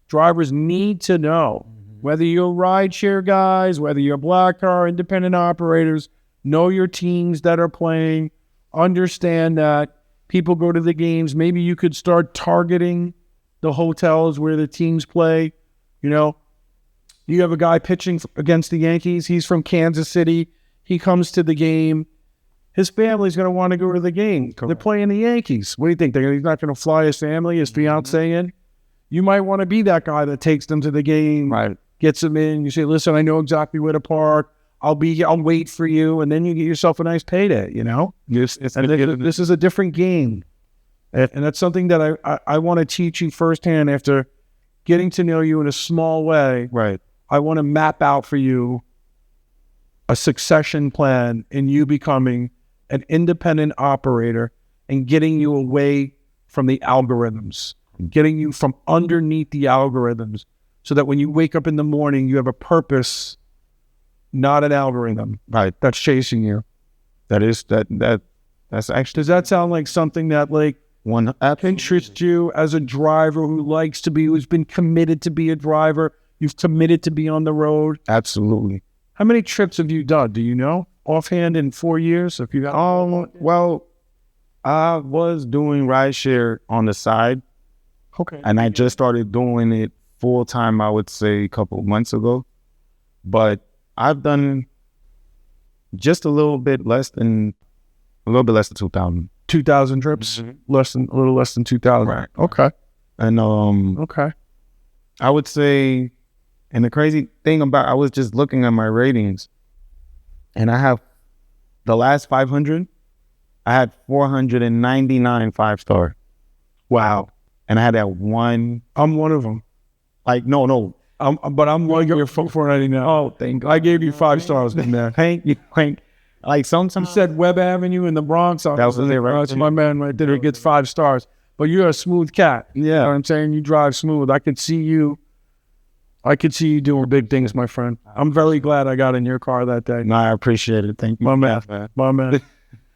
drivers need to know. Whether you're rideshare guys, whether you're black car, independent operators, know your teams that are playing. Understand that people go to the games. Maybe you could start targeting the hotels where the teams play. You have a guy pitching against the Yankees. He's from Kansas City. He comes to the game. His family's going to want to go to the game. Correct. They're playing the Yankees. What do you think? He's not going to fly his family, his fiance in? You might want to be that guy that takes them to the game, right? Gets them in. You say, listen, I know exactly where to park. I'll wait for you. And then you get yourself a nice payday, This is a different game. And that's something that I want to teach you firsthand after getting to know you in a small way. Right. I want to map out for you a succession plan in you becoming an independent operator and getting you away from the algorithms, getting you from underneath the algorithms so that when you wake up in the morning, you have a purpose, not an algorithm, right? That's chasing you. That's actually, does that sound like something that one interests you as a driver who's been committed to be a driver? You've committed to be on the road? Absolutely. How many trips have you done? Do you know offhand in 4 years? If you got well, I was doing rideshare on the side. Okay. And I just started doing it full time, I would say a couple of months ago. But I've done just a little bit less than 2,000. 2,000 trips? Mm-hmm. A little less than 2,000. Right. Okay. And Okay. I would say, and the crazy thing about, I was just looking at my ratings, and I have the last 500. I had 499 5-star. Wow. And I had that one. I'm one of them. Like, no. But I'm like your 499. Oh, thank God. I gave you 5 stars in there. Thank you. Like sometimes You said Webb Avenue in the Bronx. that was it, right? That's my man right there. He gets 5 stars. But you're a smooth cat. Yeah. You know what I'm saying? You drive smooth. I could see you doing big things, my friend. I'm very glad I got in your car that day. No, I appreciate it. Thank you. My man.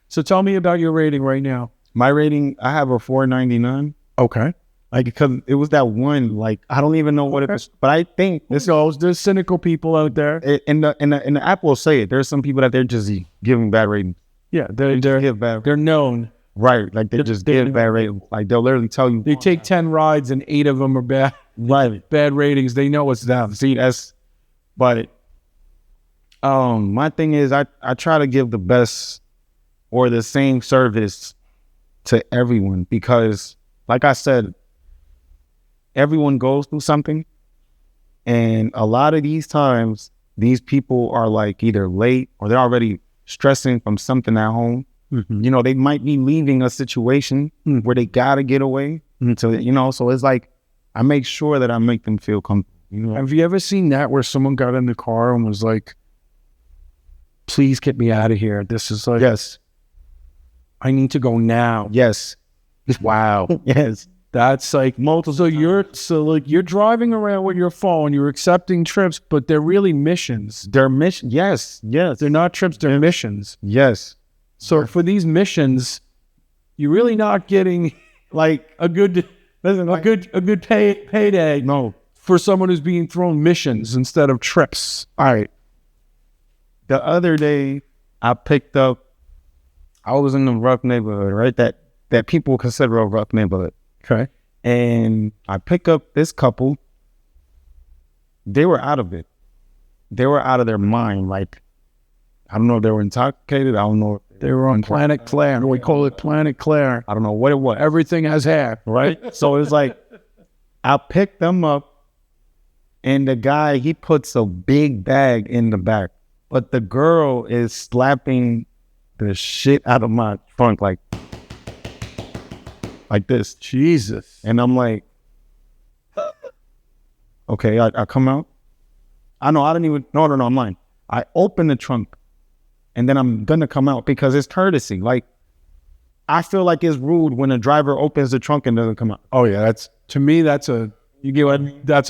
So tell me about your rating right now. My rating, I have a 499. Okay. Like, because it was that one, like, I don't even know what it was, but I think There's cynical people out there. In the app will say it. There's some people that they're just giving bad ratings. Yeah, they're known. Right, like they just give bad ratings. Like they'll literally tell you They take 10 rides and 8 of them are bad. Right, bad ratings. They know it's them. See, but my thing is I try to give the best or the same service to everyone, because like I said, everyone goes through something, and a lot of these times these people are like either late or they're already stressing from something at home. Mm-hmm. You know, they might be leaving a situation where they gotta get away. So, you know, so it's like I make sure that I make them feel comfortable. You know? Have you ever seen that where someone got in the car and was like, please get me out of here? This is like, Yes. I need to go now. Yes. Wow. Yes. That's like multiple. So you're driving around with your phone, you're accepting trips, but they're really missions. They're mission. Yes. Yes. They're not trips, they're missions. Yes. So for these missions, you're really not getting like a good payday. No. For someone who's being thrown missions instead of trips. All right. The other day, I was in a rough neighborhood, right? That people consider a rough neighborhood. Okay. And I pick up this couple. They were out of it. They were out of their mind. Like, I don't know if they were intoxicated. I don't know if they were on Planet Claire. We call it Planet Claire. I don't know what it was. Everything has hair. Right? So it's like, I pick them up, and the guy, he puts a big bag in the back, but the girl is slapping the shit out of my trunk like this. Jesus. And I'm like, okay, I come out. I didn't even, no, I'm lying. I open the trunk, and then I'm gonna come out because it's courtesy. Like, I feel like it's rude when a driver opens the trunk and doesn't come out. Oh yeah, to me, that's a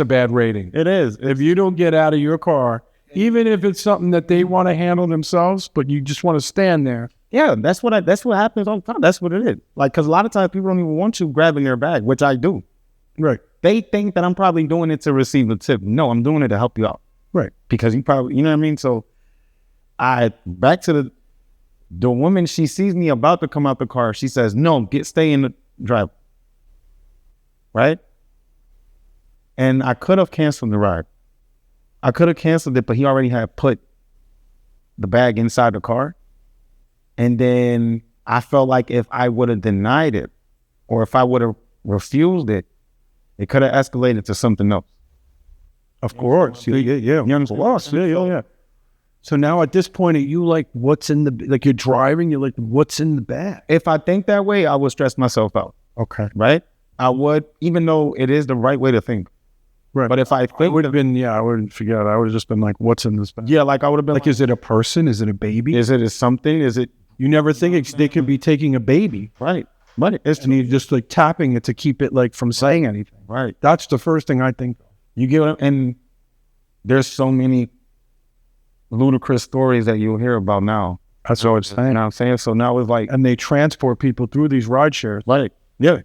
bad rating. It is. If you don't get out of your car, even if it's something that they want to handle themselves, but you just want to stand there. Yeah, that's what happens all the time. That's what it is. Like, because a lot of times people don't even want you grabbing their bag, which I do. Right. They think that I'm probably doing it to receive a tip. No, I'm doing it to help you out. Right. Because you probably, you know what I mean? So back to the woman, she sees me about to come out the car. She says, no, stay in the drive. Right? And I could have canceled the ride. I could have canceled it, but he already had put the bag inside the car. And then I felt like if I would have denied it, or if I would have refused it, it could have escalated to something else. Of course. Yeah. You understand? Yeah. So now at this point, are you like, you're driving, you're like, what's in the bag? If I think that way, I would stress myself out. Okay. Right? I would, even though it is the right way to think. Right. But if I think, I wouldn't forget. I would have just been like, what's in this bag? Yeah, like I would have been like, is it a person? Is it a baby? Is it something? Is it? You never think they could be taking a baby. Right. But and you're just like tapping it to keep it like from saying anything. Right. That's the first thing I think. You get what and there's so many ludicrous stories that you'll hear about now. That's what I'm saying. You know what I'm saying? So now it's like, and they transport people through these ride shares. Like, yeah.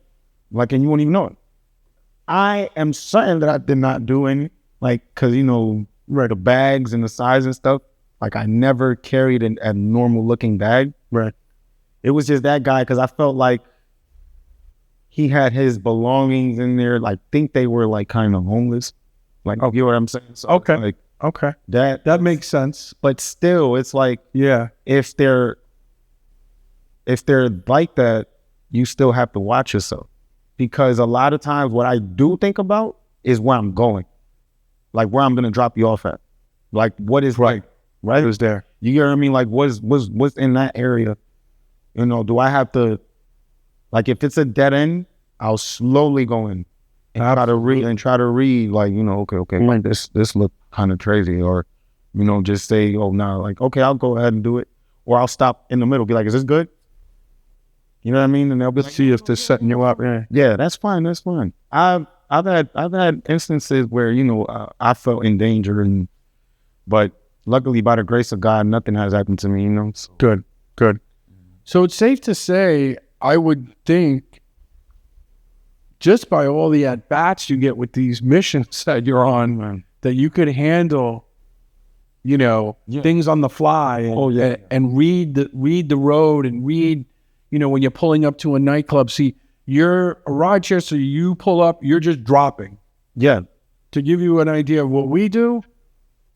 Like, and you won't even know it. I am certain that I did not do any, like, cause right, the bags and the size and stuff. Like, I never carried a normal looking bag. Right. It was just that guy, cause I felt like he had his belongings in there. Like, think they were like kind of homeless. Like, you know what I'm saying? So okay. Like, okay. That makes sense. But still, it's like, yeah, if they're like that, you still have to watch yourself. because a lot of times what I do think about is where I'm going, like where I'm going to drop you off at, like what is right is there. You get what I mean? Like what's in that area? You know, do I have to, like if it's a dead end, I'll slowly go in and try to read like, you know, okay, like this look kind of crazy, or, you know, just say, oh no, like, okay, I'll go ahead and do it. Or I'll stop in the middle, be like, is this good? You know what I mean? And they'll be like, See if they're setting you up. yeah, that's fine. That's fine. I've had instances where, you know, I felt in danger, but luckily by the grace of God, nothing has happened to me, you know? So. Good. So it's safe to say, I would think, just by all the at-bats you get with these missions that you're on, man, that you could handle, you know, things on the fly and read the road and read, you know, when you're pulling up to a nightclub. See, you're a rideshare, so you pull up, you're just dropping. Yeah. To give you an idea of what we do,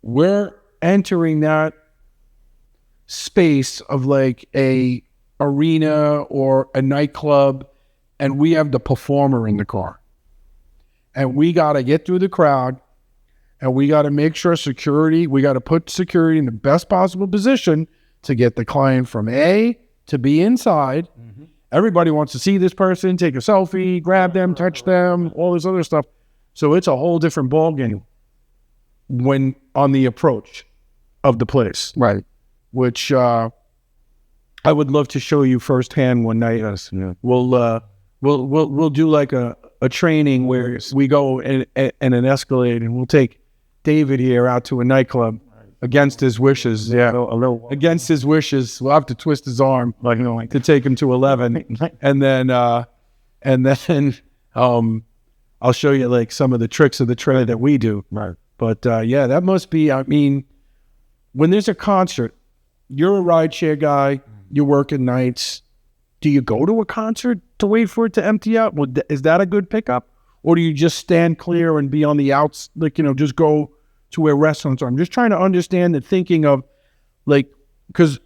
we're entering that space of like a arena or a nightclub, and we have the performer in the car. And we got to get through the crowd, and we got to make sure we got to put security in the best possible position to get the client from A to be inside. Mm-hmm. Everybody wants to see this person, take a selfie, grab them, touch them, all this other stuff. So it's a whole different ballgame when on the approach of the place. Right. Which I would love to show you firsthand one night. Yes, yeah. We'll do like a training where we go in an Escalade, and we'll take David here out to a nightclub against his wishes. Yeah, a little against his wishes. We'll have to twist his arm, like, you know, like to take him to 11, and then I'll show you like some of the tricks of the trade that we do. Right. But yeah, that must be. I mean, when there's a concert, you're a rideshare guy. You're working nights. Do you go to a concert to wait for it to empty out? Is that a good pickup? Or do you just stand clear and be on the outs, like, you know, just go to where restaurants are? I'm just trying to understand the thinking of, like, because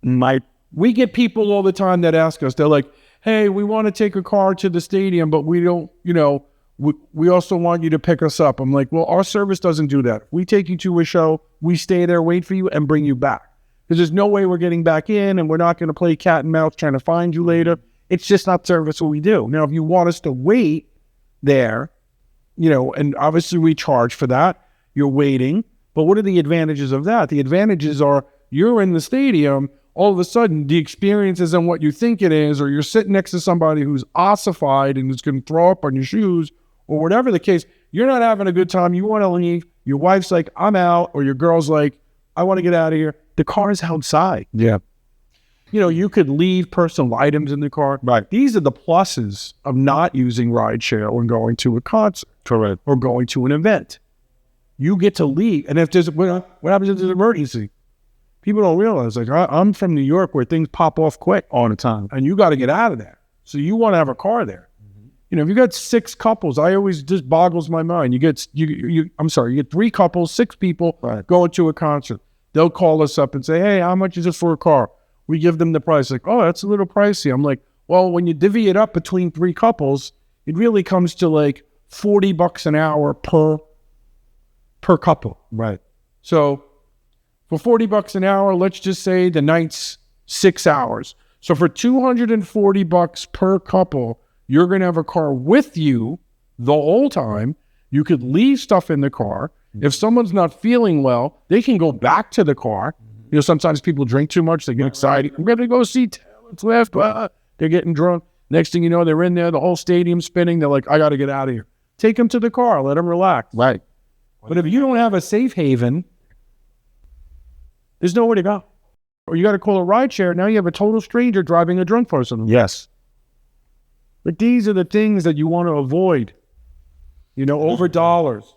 we get people all the time that ask us, they're like, hey, we want to take a car to the stadium, but we don't, you know, we also want you to pick us up. I'm like, well, our service doesn't do that. We take you to a show, we stay there, wait for you, and bring you back. Because there's no way we're getting back in, and we're not going to play cat and mouse trying to find you later. It's just not service what we do. Now, if you want us to wait there, you know, and obviously we charge for that, you're waiting. But what are the advantages of that? The advantages are you're in the stadium, all of a sudden the experience isn't what you think it is, or you're sitting next to somebody who's ossified and is going to throw up on your shoes, or whatever the case. You're not having a good time. You want to leave. Your wife's like, I'm out. Or your girl's like, I want to get out of here. The car is outside. Yeah. You know, you could leave personal items in the car. Right. These are the pluses of not using rideshare when going to a concert. Correct. Or going to an event. You get to leave. And if there's, what happens if there's an emergency? People don't realize, like, I'm from New York where things pop off quick all the time. And you got to get out of there. So you want to have a car there. Mm-hmm. You know, if you got 6 couples, I always just boggles my mind. You get 3 couples, 6 people going to a concert. They'll call us up and say, hey, how much is this for a car? We give them the price. Like, oh, that's a little pricey. I'm like, well, when you divvy it up between 3 couples, it really comes to like $40 an hour per couple. Right. So for $40 an hour, let's just say the night's 6 hours. So for $240 per couple, you're going to have a car with you the whole time. You could leave stuff in the car. If someone's not feeling well, they can go back to the car. You know, sometimes people drink too much. They get excited. I'm going to go see Taylor Swift. They're getting drunk. Next thing you know, they're in there. The whole stadium's spinning. They're like, I got to get out of here. Take them to the car. Let them relax. Right. But if you don't have a safe haven, there's nowhere to go. Or you got to call a rideshare. Now you have a total stranger driving a drunk person. Yes. But these are the things that you want to avoid. You know, over dollars.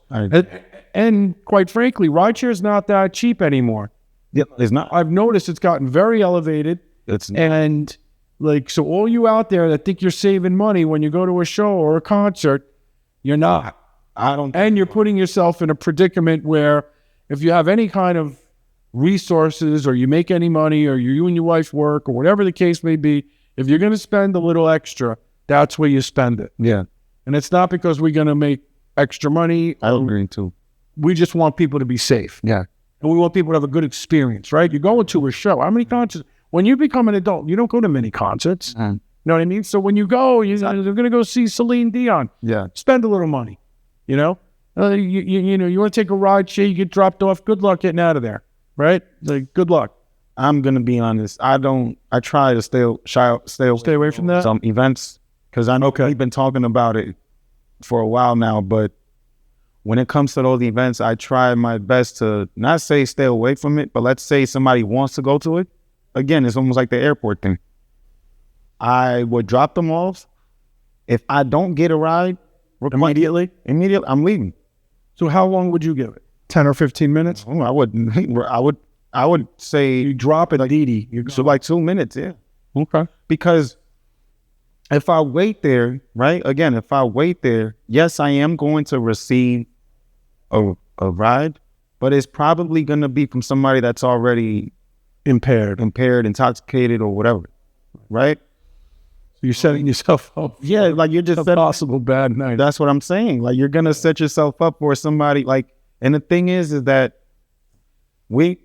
And quite frankly, rideshare is not that cheap anymore. Yeah, it's not. I've noticed it's gotten very elevated. And like, so all you out there that think you're saving money when you go to a show or a concert, you're not. And you're putting yourself in a predicament where if you have any kind of resources or you make any money or you and your wife work or whatever the case may be, if you're going to spend a little extra, That's where you spend it. Yeah. And it's not because we're going to make extra money. I agree too. We just want people to be safe. Yeah. And we want people to have a good experience, right? You're going to a show. How many concerts? When you become an adult, you don't go to many concerts. You know what I mean? So when you go, you're going to go see Celine Dion. Yeah. Spend a little money, you know? You know, you want to take a ride share, you get dropped off. Good luck getting out of there, right? Like, good luck. I'm going to be honest. I try to stay away from that? Some events, because I know we've been talking about it for a while now, but when it comes to those events, I try my best to not say stay away from it, but let's say somebody wants to go to it. Again, it's almost like the airport thing. I would drop them off. If I don't get a ride immediately, I'm leaving. So how long would you give it? 10 or 15 minutes? Oh, I would say you drop it, like Didi. So like 2 minutes, yeah. Okay. Because if I wait there, right? Again, if I wait there, yes, I am going to receive a ride, but it's probably going to be from somebody that's already impaired, intoxicated, or whatever, right? So you're setting yourself up. Yeah, like you're just a possible bad night. That's what I'm saying. Like you're going to set yourself up for somebody like, and the thing is that we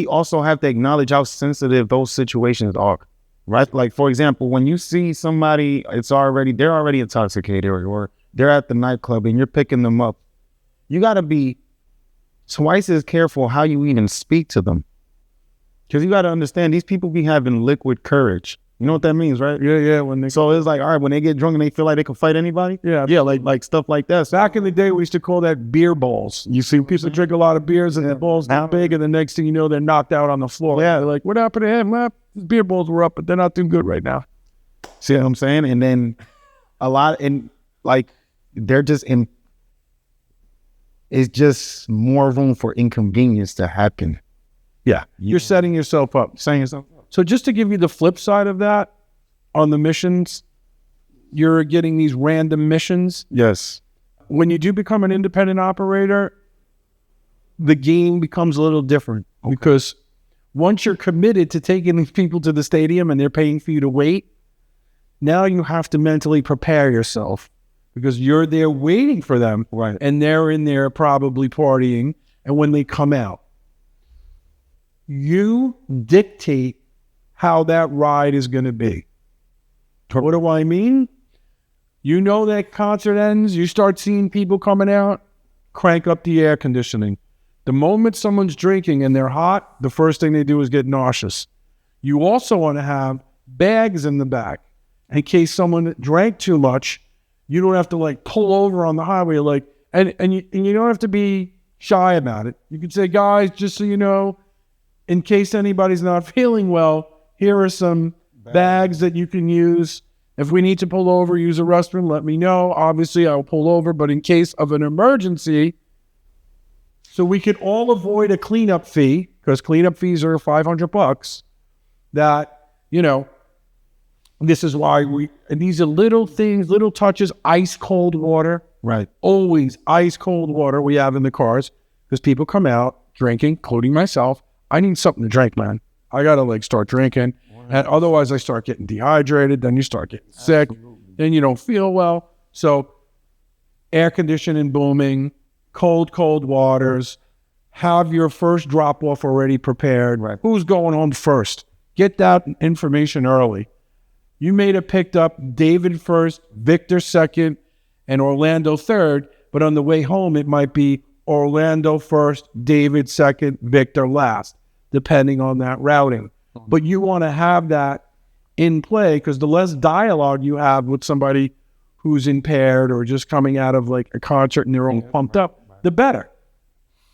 also have to acknowledge how sensitive those situations are. Right? Like, for example, when you see somebody, they're already intoxicated or they're at the nightclub and you're picking them up, you got to be twice as careful how you even speak to them. Because you got to understand, these people be having liquid courage. You know what that means, right? Yeah. So it's like, all right, when they get drunk and they feel like they can fight anybody? Yeah, like stuff like that. Back in the day, we used to call that beer balls. You see people drink a lot of beers and the balls not big, and the next thing you know, they're knocked out on the floor. Yeah. They're like, what happened to him? Well, his beer balls were up, but they're not doing good right now. See what I'm saying? And then it's just more room for inconvenience to happen. Yeah. You're setting yourself up. So just to give you the flip side of that, on the missions, you're getting these random missions. Yes. When you do become an independent operator, the game becomes a little different because once you're committed to taking these people to the stadium and they're paying for you to wait, now you have to mentally prepare yourself because you're there waiting for them. Right. And they're in there probably partying. And when they come out, you dictate how that ride is going to be. What do I mean? You know that concert ends, you start seeing people coming out, crank up the air conditioning. The moment someone's drinking and they're hot, the first thing they do is get nauseous. You also want to have bags in the back in case someone drank too much. You don't have to like pull over on the highway, like, and you don't have to be shy about it. You can say, guys, just so you know, in case anybody's not feeling well, here are some bags that you can use. If we need to pull over, use a restroom, let me know. Obviously, I'll pull over, but in case of an emergency, so we could all avoid a cleanup fee, because cleanup fees are $500, that, you know, this is why and these are little things, little touches, ice cold water. Right. Always ice cold water we have in the cars, because people come out drinking, including myself. I need something to drink, man. I got to like start drinking. And otherwise I start getting dehydrated. Then you start getting sick. Then you don't feel well. So air conditioning booming, cold waters, have your first drop off already prepared. Right. Who's going home first? Get that information early. You may have picked up David first, Victor second, and Orlando third. But on the way home, it might be Orlando first, David second, Victor last, depending on that routing. But you want to have that in play, because the less dialogue you have with somebody who's impaired or just coming out of like a concert and they're all pumped up, the better,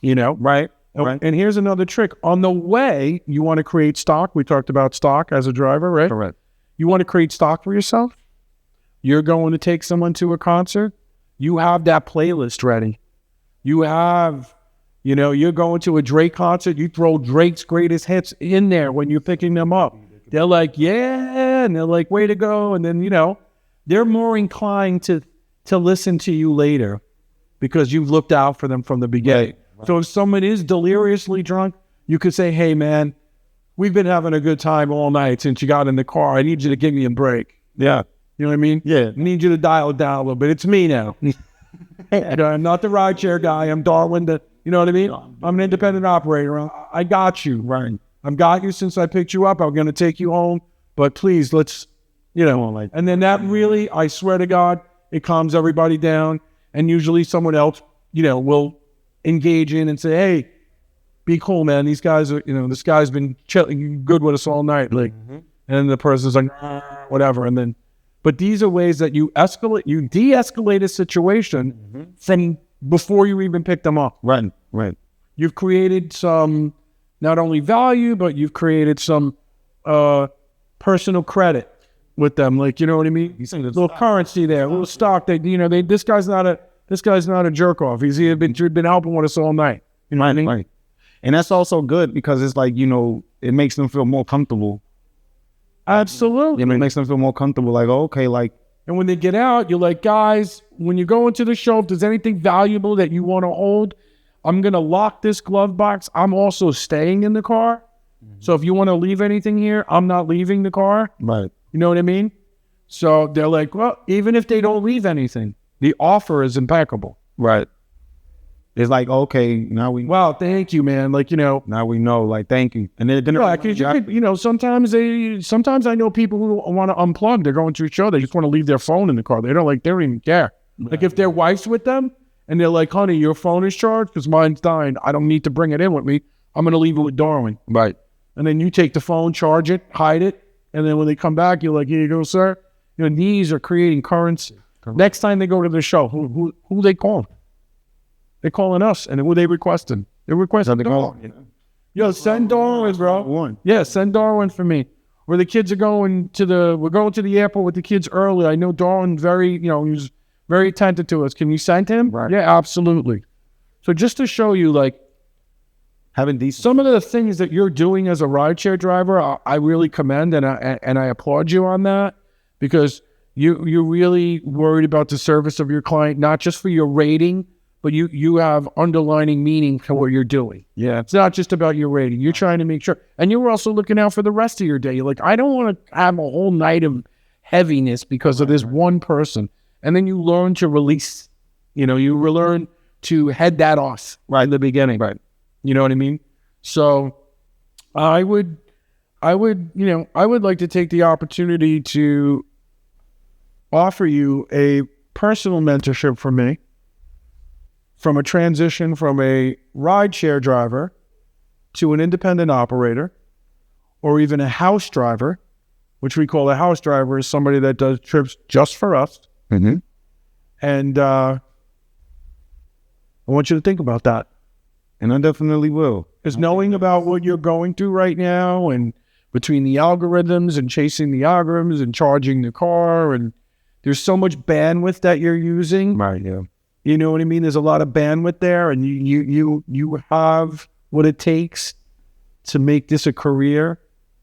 you know? Right. And here's another trick. On the way, you want to create stock. We talked about stock as a driver, right? Correct. You want to create stock for yourself. You're going to take someone to a concert. You have that playlist ready. You have... You know, you're going to a Drake concert, you throw Drake's greatest hits in there when you're picking them up. They're like, yeah, and they're like, way to go. And then, you know, they're more inclined to listen to you later because you've looked out for them from the beginning. Right. So if someone is deliriously drunk, you could say, hey, man, we've been having a good time all night since you got in the car. I need you to give me a break. Yeah. You know what I mean? Yeah. I need you to dial it down a little bit. It's me now. And I'm not the rideshare guy. I'm Darwin. You know what I mean? I'm an independent operator. I got you. Right. I've got you since I picked you up. I'm going to take you home. But please, let's, and then that really, I swear to God, it calms everybody down. And usually someone else, will engage in and say, hey, be cool, man. These guys are, this guy's been good with us all night. Like, and then the person's like, whatever. And then, but these are ways that you de-escalate a situation from before you even pick them up. Right. Right. You've created some, not only value, but you've created some personal credit with them. Like, you know what I mean? A little currency there, a little stock that, this guy's not a jerk off. He's been helping with us all night. You know what I mean? Right. And that's also good because it's like, it makes them feel more comfortable. Absolutely. It makes them feel more comfortable. Like, okay, like. And when they get out, you're like, guys, when you go into the show, if there's anything valuable that you want to hold, I'm going to lock this glove box. I'm also staying in the car. So if you want to leave anything here, I'm not leaving the car. Right. You know what I mean? So they're like, well, even if they don't leave anything, the offer is impeccable. Right. It's like, okay, now we. Wow, thank you, man. Like, now we know, like, thank you. And then, sometimes I know people who want to unplug. They're going to a show. They just want to leave their phone in the car. They don't even care. Like if their wife's with them and they're like, honey, your phone is charged because mine's dying. I don't need to bring it in with me. I'm going to leave it with Darwin. Right. And then you take the phone, charge it, hide it. And then when they come back, you're like, here you go, sir. These are creating currency. Next time they go to the show, who they call? They're calling us. And who they requesting? They're requesting Darwin. Yo, send Darwin, bro. Yeah, send Darwin for me. Where the kids are going we're going to the airport with the kids early. I know Darwin he was very attentive to us. Can you send him? Right. Yeah, absolutely. So just to show you, like, having these some of the things that you're doing as a rideshare driver, I really commend and I applaud you on that, because you're really worried about the service of your client, not just for your rating, but you have underlining meaning to what you're doing. Yeah. It's not just about your rating. You're trying to make sure. And you're also looking out for the rest of your day. You're like, I don't want to have a whole night of heaviness because of this one person. And then you learn to release, you learn to head that off right in the beginning. Right. You know what I mean? So I would like to take the opportunity to offer you a personal mentorship from me, from a transition from a rideshare driver to an independent operator, or even a house driver, which we call a house driver is somebody that does trips just for us. Mm-hmm. And I want you to think about that. And I definitely will. Because knowing about what you're going through right now, and between the algorithms and chasing the algorithms and charging the car, and there's so much bandwidth that you're using. Right, yeah. You know what I mean? There's a lot of bandwidth there, and you have what it takes to make this a career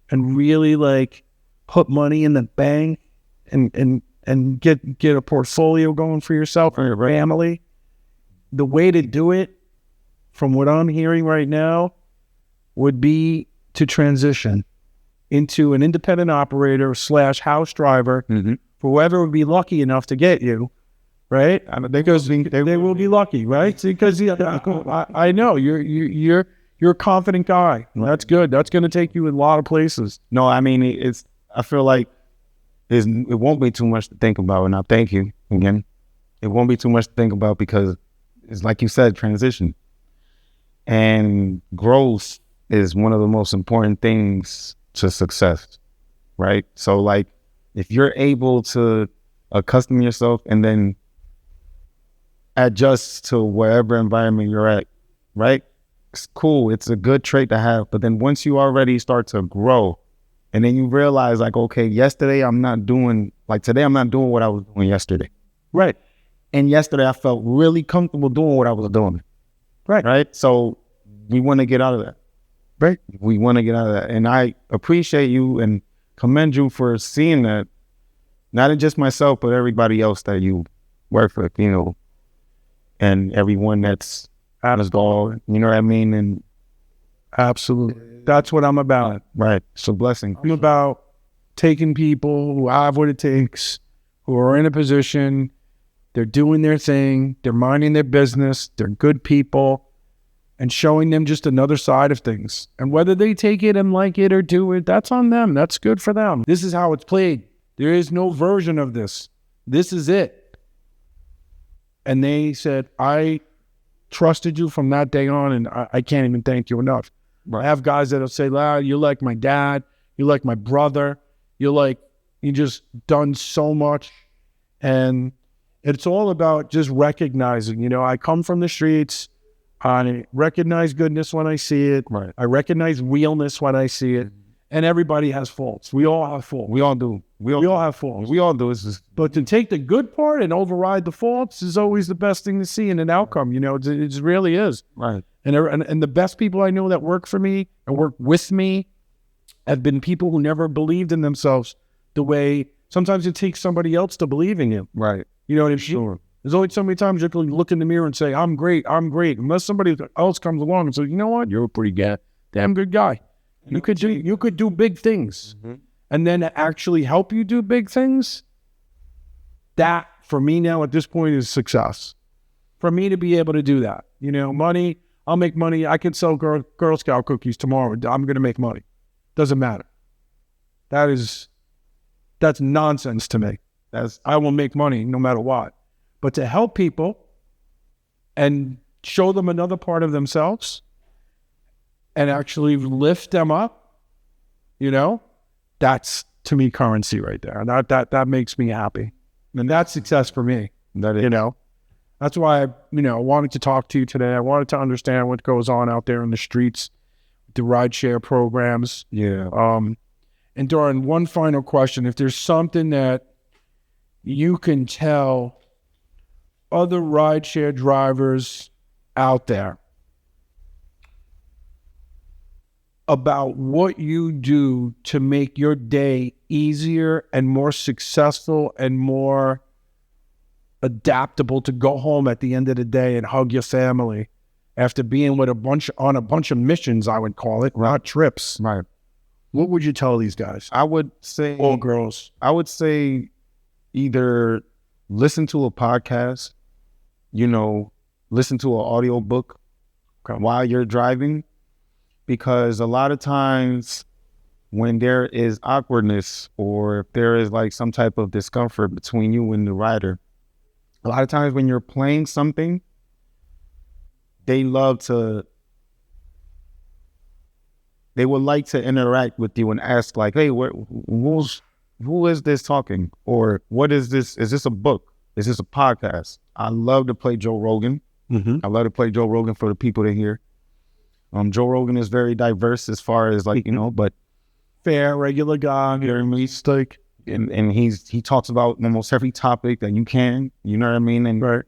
and really like put money in the bank and get a portfolio going for yourself and your family. The way to do it, from what I'm hearing right now, would be to transition into an independent operator / house driver for whoever would be lucky enough to get you, right? Because they will be lucky, right? Because I know you're a confident guy. That's good. That's going to take you a lot of places. No, I mean, I feel like it won't be too much to think about, and I thank you again. It won't be too much to think about because it's like you said, transition. And growth is one of the most important things to success, right? So like, if you're able to accustom yourself and then adjust to wherever environment you're at, right? It's cool. It's a good trait to have. But then once you already start to grow and then you realize like, okay, today I'm not doing what I was doing yesterday. Right. And yesterday I felt really comfortable doing what I was doing. Right. Right. So we want to get out of that. Right. We want to get out of that. And I appreciate you and commend you for seeing that, not in just myself, but everybody else that you work with, and everyone that's out of dog, you know what I mean? And absolutely. That's what I'm about. Right. It's a blessing. I'm about taking people who have what it takes, who are in a position, they're doing their thing, they're minding their business, they're good people, and showing them just another side of things. And whether they take it and like it or do it, that's on them. That's good for them. This is how it's played. There is no version of this. This is it. And they said, I trusted you from that day on, and I can't even thank you enough. Right. I have guys that'll say, you're like my dad, you're like my brother, you just done so much. And it's all about just recognizing, I come from the streets, I recognize goodness when I see it. Right. I recognize realness when I see it. And everybody has faults. We all have faults. We all do. We all have faults. We all do. But to take the good part and override the faults is always the best thing to see in an outcome. It really is. Right. And the best people I know that work for me and work with me have been people who never believed in themselves the way sometimes it takes somebody else to believe in you. Right. You know what I mean? Sure. There's only so many times you can look in the mirror and say, I'm great. Unless somebody else comes along and says, you know what? You're a pretty damn good guy. You could do big things. Mm-hmm. And then actually help you do big things. That, for me now at this point, is success. For me to be able to do that. Money, I'll make money. I can sell Girl Scout cookies tomorrow. I'm going to make money. Doesn't matter. That's nonsense to me. I will make money no matter what. But to help people and show them another part of themselves and actually lift them up, that's, to me, currency right there. And that makes me happy. And that's success for me. That is. That's why I wanted to talk to you today. I wanted to understand what goes on out there in the streets, the rideshare programs. Yeah. And Darwin, one final question. If there's something that you can tell other rideshare drivers out there about what you do to make your day easier and more successful and more adaptable to go home at the end of the day and hug your family after being with on a bunch of missions, I would call it, not trips. Right. What would you tell these guys? I would say, or girls. I would say either listen to a podcast, listen to an audio book while you're driving, because a lot of times when there is awkwardness or if there is like some type of discomfort between you and the rider, a lot of times when you're playing something, they would like to interact with you and ask like, hey, who is this talking? Or what is this? Is this a book? Is this a podcast? I love to play Joe Rogan. Mm-hmm. I love to play Joe Rogan for the people to hear. Joe Rogan is very diverse as far as like, but fair, regular guy, very mystic. And he talks about almost every topic that you can, you know what I mean? And right.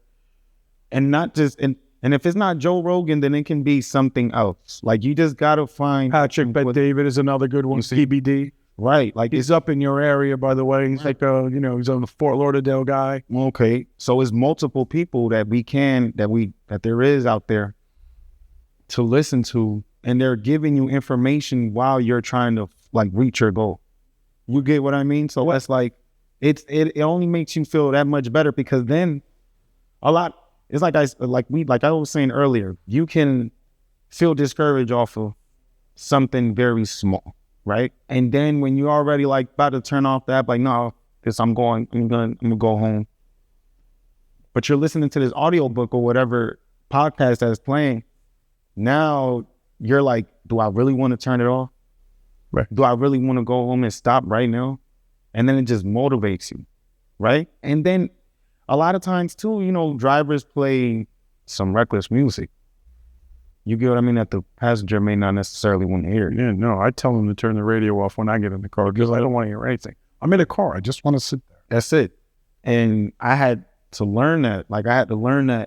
And not just, and if it's not Joe Rogan, then it can be something else. Like you just got to find. Patrick Bet-David is another good one. CBD. Right. Like he's up in your area, by the way. He's like, he's on the Fort Lauderdale guy. Okay. So it's multiple people that there is out there to listen to, and they're giving you information while you're trying to like reach your goal. You get what I mean? So that's like, it only makes you feel that much better, because then it's like I was saying earlier, you can feel discouraged off of something very small, right? And then when you're already like about to turn off the app, like, no, I'm gonna go home. But you're listening to this audiobook or whatever podcast that's playing. Now you're like, do I really want to turn it off? Right. Do I really want to go home and stop right now? And then it just motivates you, right? And then a lot of times too, drivers play some reckless music. You get what I mean? That the passenger may not necessarily want to hear. Yeah, no, I tell them to turn the radio off when I get in the car because I don't want to hear anything. I'm in a car. I just want to sit there. That's it. And I had to learn that.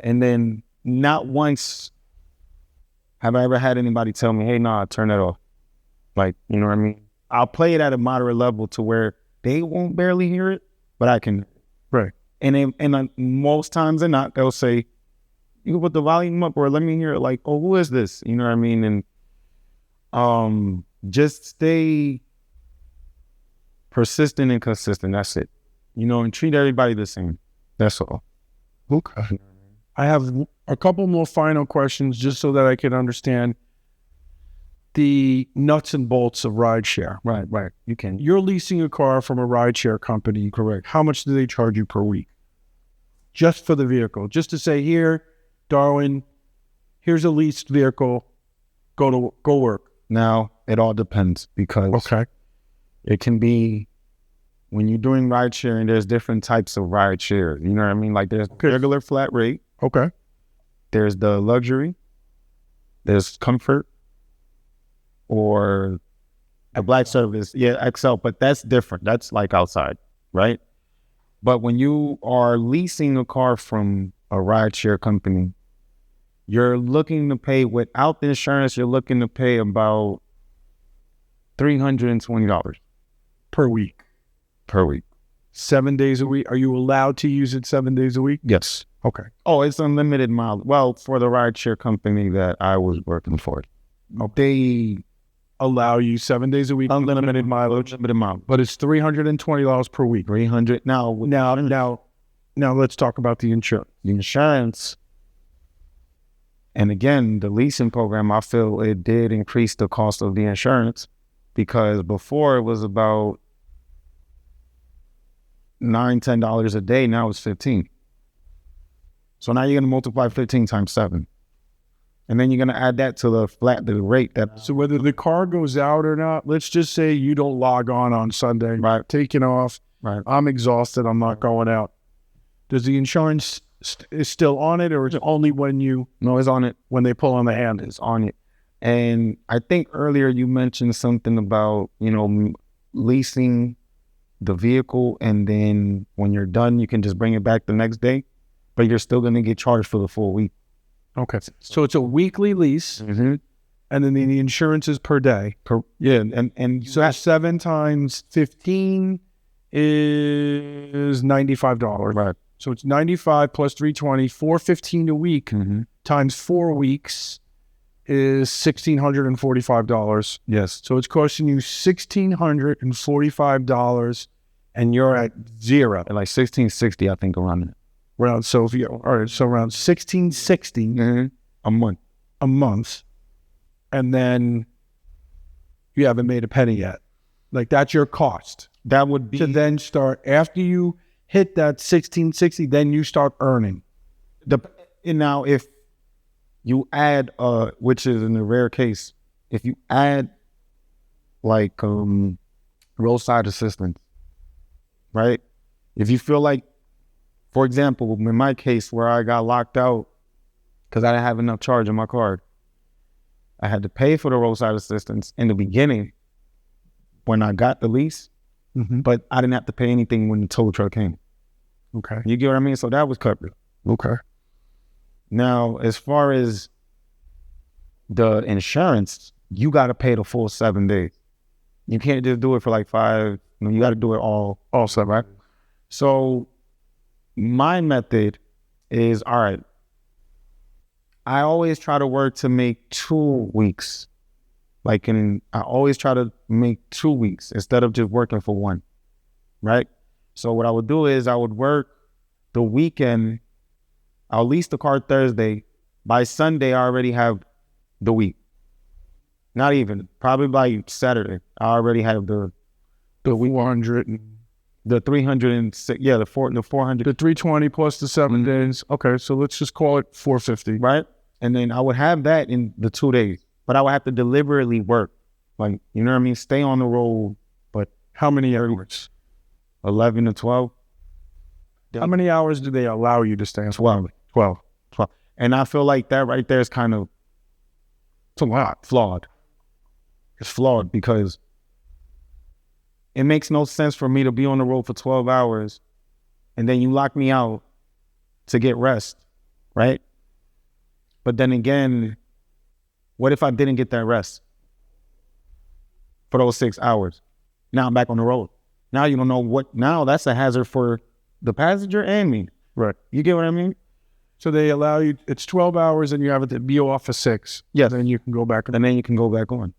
And then not once have I ever had anybody tell me, hey, nah, turn that off. Like, you know what I mean? I'll play it at a moderate level to where they won't barely hear it, but I can. Right. And most times they're not. They'll say, you can put the volume up, or let me hear it. Like, oh, who is this? You know what I mean? And just stay persistent and consistent. That's it. and treat everybody the same. That's all. Okay. I have a couple more final questions just so that I can understand the nuts and bolts of rideshare. Right. You can. You're leasing a car from a rideshare company. Correct. How much do they charge you per week? Just for the vehicle. Just to say, here, Darwin, here's a leased vehicle. Go work. Now, it all depends because it can be, when you're doing ride sharing, there's different types of ride share. You know what I mean? Like there's regular flat rate. Okay. There's the luxury. There's comfort. Or a black service. Yeah, XL, but that's different. That's like outside, right? But when you are leasing a car from a rideshare company, you're looking to pay, without the insurance, you're looking to pay about $320 Per week. 7 days a week. Are you allowed to use it 7 days a week? Yes. Okay. Oh, it's unlimited mileage. Well, for the rideshare company that I was working for, they allow you 7 days a week, unlimited mileage, but it's $320 per week. 300. Now, let's talk about the insurance. The insurance, and again, the leasing program, I feel it did increase the cost of the insurance, because before it was about $9-10 a day. Now it's $15. So now you're going to multiply 15 times 7. And then you're going to add that to the rate that. So whether the car goes out or not, let's just say you don't log on Sunday, right? Taking off. Right. I'm exhausted. I'm not going out. Does the insurance is still on it, or is it only when you? No, it's on it. When they pull on the hand, it's on it. And I think earlier you mentioned something about, leasing the vehicle, and then when you're done, you can just bring it back the next day, but you're still going to get charged for the full week. Okay. So it's a weekly lease, and then the insurance is per day. And so that's 7 times 15 is $95. Right. So it's 95 plus 320, $415 a week times 4 weeks is $1,645. Yes. So it's costing you $1,645, and you're at zero. At like $1,660, I think, around it. Around around $1,660 a month, and then you haven't made a penny yet. Like, that's your cost. That would be to then start, after you hit that $1,660, then you start earning. Now, if you add, which is in a rare case, if you add like roadside assistance, right? If you feel like, for example, in my case where I got locked out because I didn't have enough charge on my card, I had to pay for the roadside assistance in the beginning when I got the lease, but I didn't have to pay anything when the tow truck came. Okay. You get what I mean? So that was covered. Okay. Now, as far as the insurance, you got to pay the full 7 days. You can't just do it for like 5. You got to do it all 7, right? So my method is, all right, I always try to work to make 2 weeks. I always try to make 2 weeks instead of just working for 1, right? So what I would do is I would work the weekend. I'll lease the car Thursday. By Sunday, I already have the week. Not even, probably by Saturday, I already have the 400. The 306, the 400. The 320 plus the 7 days. Okay, so let's just call it 450. Right? And then I would have that in the 2 days. But I would have to deliberately work. Like, you know what I mean? Stay on the road. But how many hours? 11 to 12. How many hours do they allow you to stay on? 12. And I feel like that right there is kind of, it's a lot. Flawed. It's flawed because it makes no sense for me to be on the road for 12 hours and then you lock me out to get rest, right? But then again, what if I didn't get that rest for those 6 hours? Now I'm back on the road. Now you don't know now that's a hazard for the passenger and me. Right. You get what I mean? So they allow you, it's 12 hours and you have it to be off for 6. Yes. Then you can go back. And then you can go back on.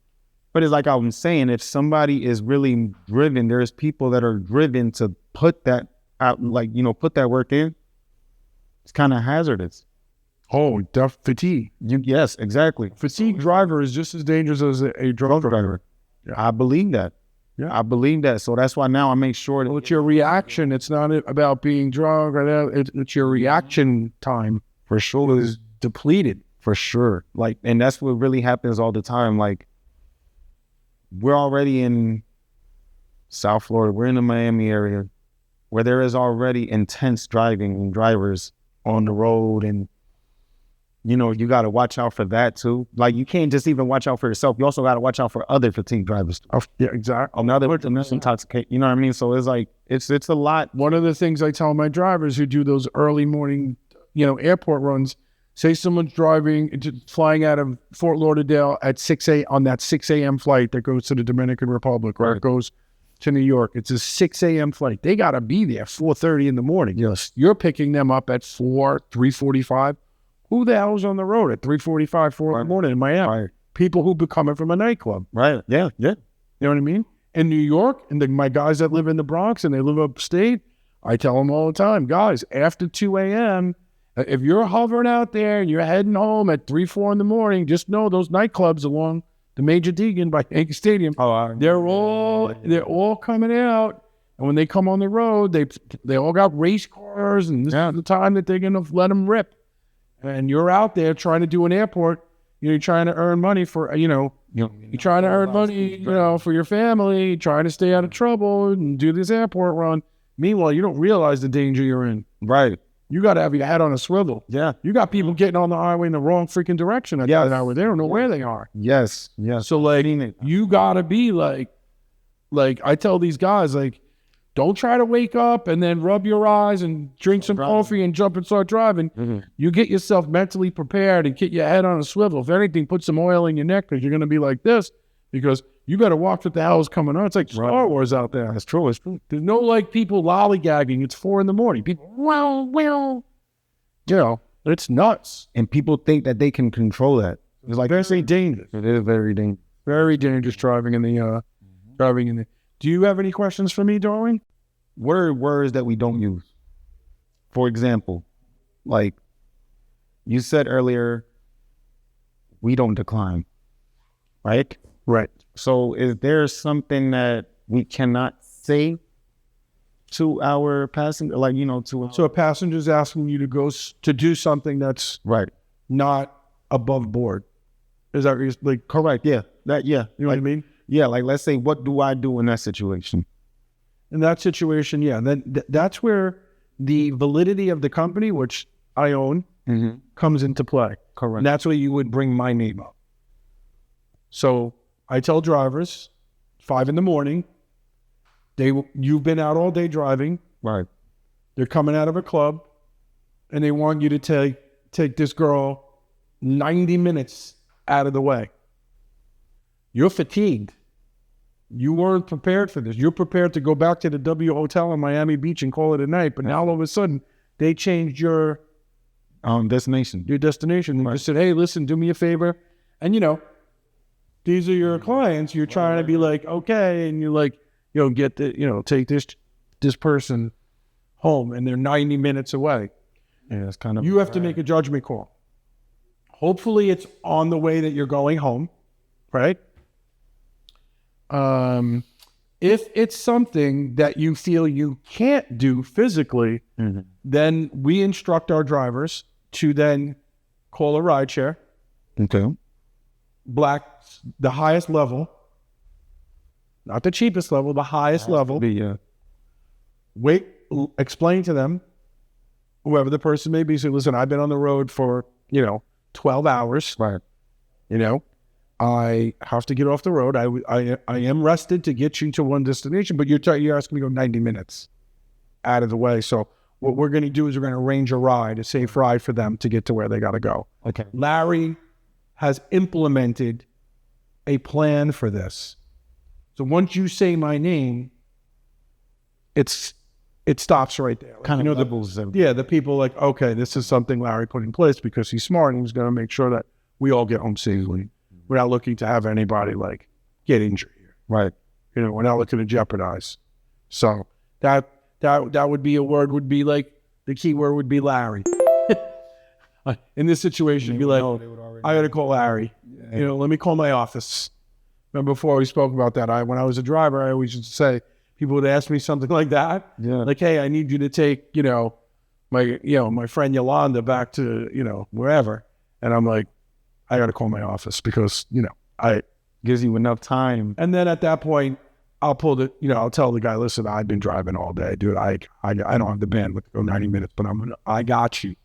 But it's like I was saying, if somebody is really driven, there's people that are driven to put that like, you know, put that work in, it's kind of hazardous. Oh, fatigue. Yes, exactly. Fatigue driver is just as dangerous as a drunk driver. Yeah. I believe that. Yeah. I believe that. So that's why now I make sure that it's your reaction. It's not about being drunk or that. It's your reaction time for sure is depleted. For sure. Like, and that's what really happens all the time. Like, we're already in South Florida. We're in the Miami area where there is already intense driving and drivers on the road. And, you know, you got to watch out for that too. Like, you can't just even watch out for yourself. You also got to watch out for other fatigue drivers. Oh, yeah, exactly. Another intoxicate. You know what I mean? So it's like, it's a lot. One of the things I tell my drivers who do those early morning, you know, airport runs, say someone's flying out of Fort Lauderdale at 6 on that 6 a.m. flight that goes to the Dominican Republic, or it goes to New York. It's a 6 a.m. flight. They got to be there 4:30 in the morning. Yes. You're picking them up at 3:45. Who the hell's on the road at 3:45, 4 in the morning in Miami? Right. People who be coming from a nightclub. Right. Yeah. Yeah. You know what I mean? In New York, and my guys that live in the Bronx and they live upstate, I tell them all the time, guys, after 2 a.m., if you're hovering out there and you're heading home at 3, 4 in the morning, just know those nightclubs along the Major Deegan by Yankee Stadium, they're all coming out. And when they come on the road, they all got race cars, and this is the time that they're going to let them rip. And you're out there trying to do an airport. You're trying to earn money for, you're trying to earn money, for your family, trying to stay out of trouble and do this airport run. Meanwhile, you don't realize the danger you're in. Right. You got to have your head on a swivel. Yeah. You got people getting on the highway in the wrong freaking direction at that hour. They don't know where they are. Yes. Yes. So, like, you got to be like I tell these guys, like, don't try to wake up and then rub your eyes and drink some coffee and jump and start driving. Mm-hmm. You get yourself mentally prepared and get your head on a swivel. If anything, put some oil in your neck because you're going to be like this, because you got to watch what the hell is coming on. It's like Star Wars out there. That's true. It's true. There's no, like, people lollygagging. It's 4 in the morning. People, it's nuts. And people think that they can control that. It's like, very dangerous. It is very dangerous. Very dangerous driving in the, Do you have any questions for me, Darwin? What are words that we don't use? For example, like you said earlier, we don't decline, right? Right. So is there something that we cannot say to our passenger, like, So a passenger's asking you to go to do something that's not above board. Is that like correct? Yeah. You know what I mean? Yeah. Like, let's say, what do I do in that situation? In that situation, then that's where the validity of the company, which I own, comes into play. Correct. And that's where you would bring my name up. So I tell drivers, 5 in the morning, you've been out all day driving. Right. They're coming out of a club, and they want you to take this girl 90 minutes out of the way. You're fatigued. You weren't prepared for this. You're prepared to go back to the W Hotel in Miami Beach and call it a night. But now all of a sudden, they changed your destination. Your destination. And just said, hey, listen, do me a favor. And, these are your clients. You're trying to be like, okay. And you're like, take this person home. And they're 90 minutes away. Yeah, it's kind of... You have to make a judgment call. Hopefully, it's on the way that you're going home, right? If it's something that you feel you can't do physically, then we instruct our drivers to then call a rideshare. Okay. The highest level, not the cheapest level, the highest level. Explain to them, whoever the person may be, say, listen, I've been on the road for, 12 hours. Right. I have to get off the road. I am rested to get you to one destination, but you're asking me to go 90 minutes out of the way. So what we're going to do is we're going to arrange a safe ride for them to get to where they got to go. Okay. Larry has implemented a plan for this. So once you say my name, it stops right there. Kind of levels. The people like, okay, this is something Larry put in place because he's smart and he's going to make sure that we all get home safely. We're not looking to have anybody get injured here. Right. We're not looking to jeopardize. So that That would be a word, would be like, the key word would be Larry. In this situation, you'd be like, I got to call Larry. Yeah. Let me call my office. Remember before we spoke about that, when I was a driver, I always used to say, people would ask me something like that. Yeah. Like, hey, I need you to take, my friend Yolanda back to, wherever. And I'm like, I got to call my office because, gives you enough time. And then at that point, I'll I'll tell the guy, listen, I've been driving all day, dude. I don't have the bandwidth to go 90 minutes, but I got you.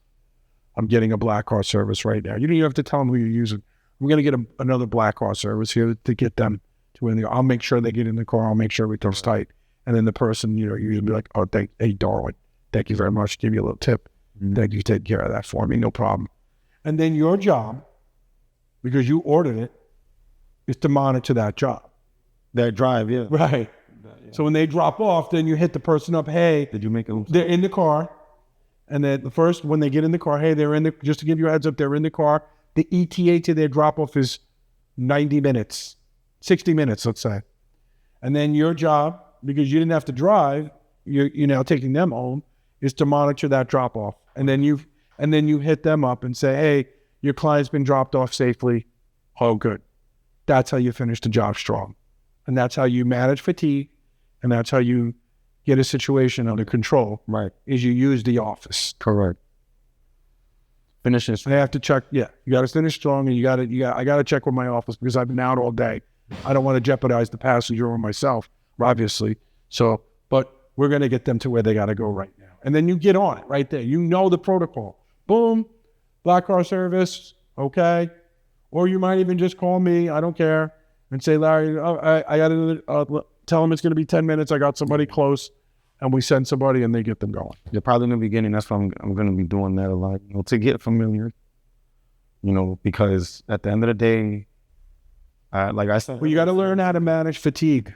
I'm getting a black car service right now. You don't even have to tell them who you're using. We're going to get another black car service here to get them to where they are. I'll make sure they get in the car. I'll make sure everything's tight. And then the person, usually be like, oh, hey, Darwin, thank you very much. Give you a little tip. Mm-hmm. Thank you. Take care of that for me. No problem. And then your job, because you ordered it, is to monitor that job. That drive, yeah. Right. Yeah. So when they drop off, then you hit the person up, hey. Did you make it? They're in the car. And then when they get in the car, hey, just to give you a heads up, they're in the car. The ETA to their drop-off is 90 minutes, 60 minutes, let's say. And then your job, because you didn't have to drive, you're now taking them home, is to monitor that drop-off. And then you hit them up and say, hey, your client's been dropped off safely. Oh, good. That's how you finish the job strong. And that's how you manage fatigue. And that's how you get a situation under control. Right. Is you use the office. Correct. Finish it. I have to check. Yeah. You got to finish strong, and I got to check with my office because I've been out all day. I don't want to jeopardize the passenger or myself, obviously. So, but we're going to get them to where they got to go right now. And then you get on it right there. You know the protocol. Boom. Black car service. Okay. Or you might even just call me. I don't care. And say, Larry, I got to tell them it's going to be 10 minutes. I got somebody close. And we send somebody and they get them going. Yeah, probably in the beginning, that's why I'm going to be doing that a lot, to get familiar, because at the end of the day, like I said. Well, you got to learn how to manage fatigue.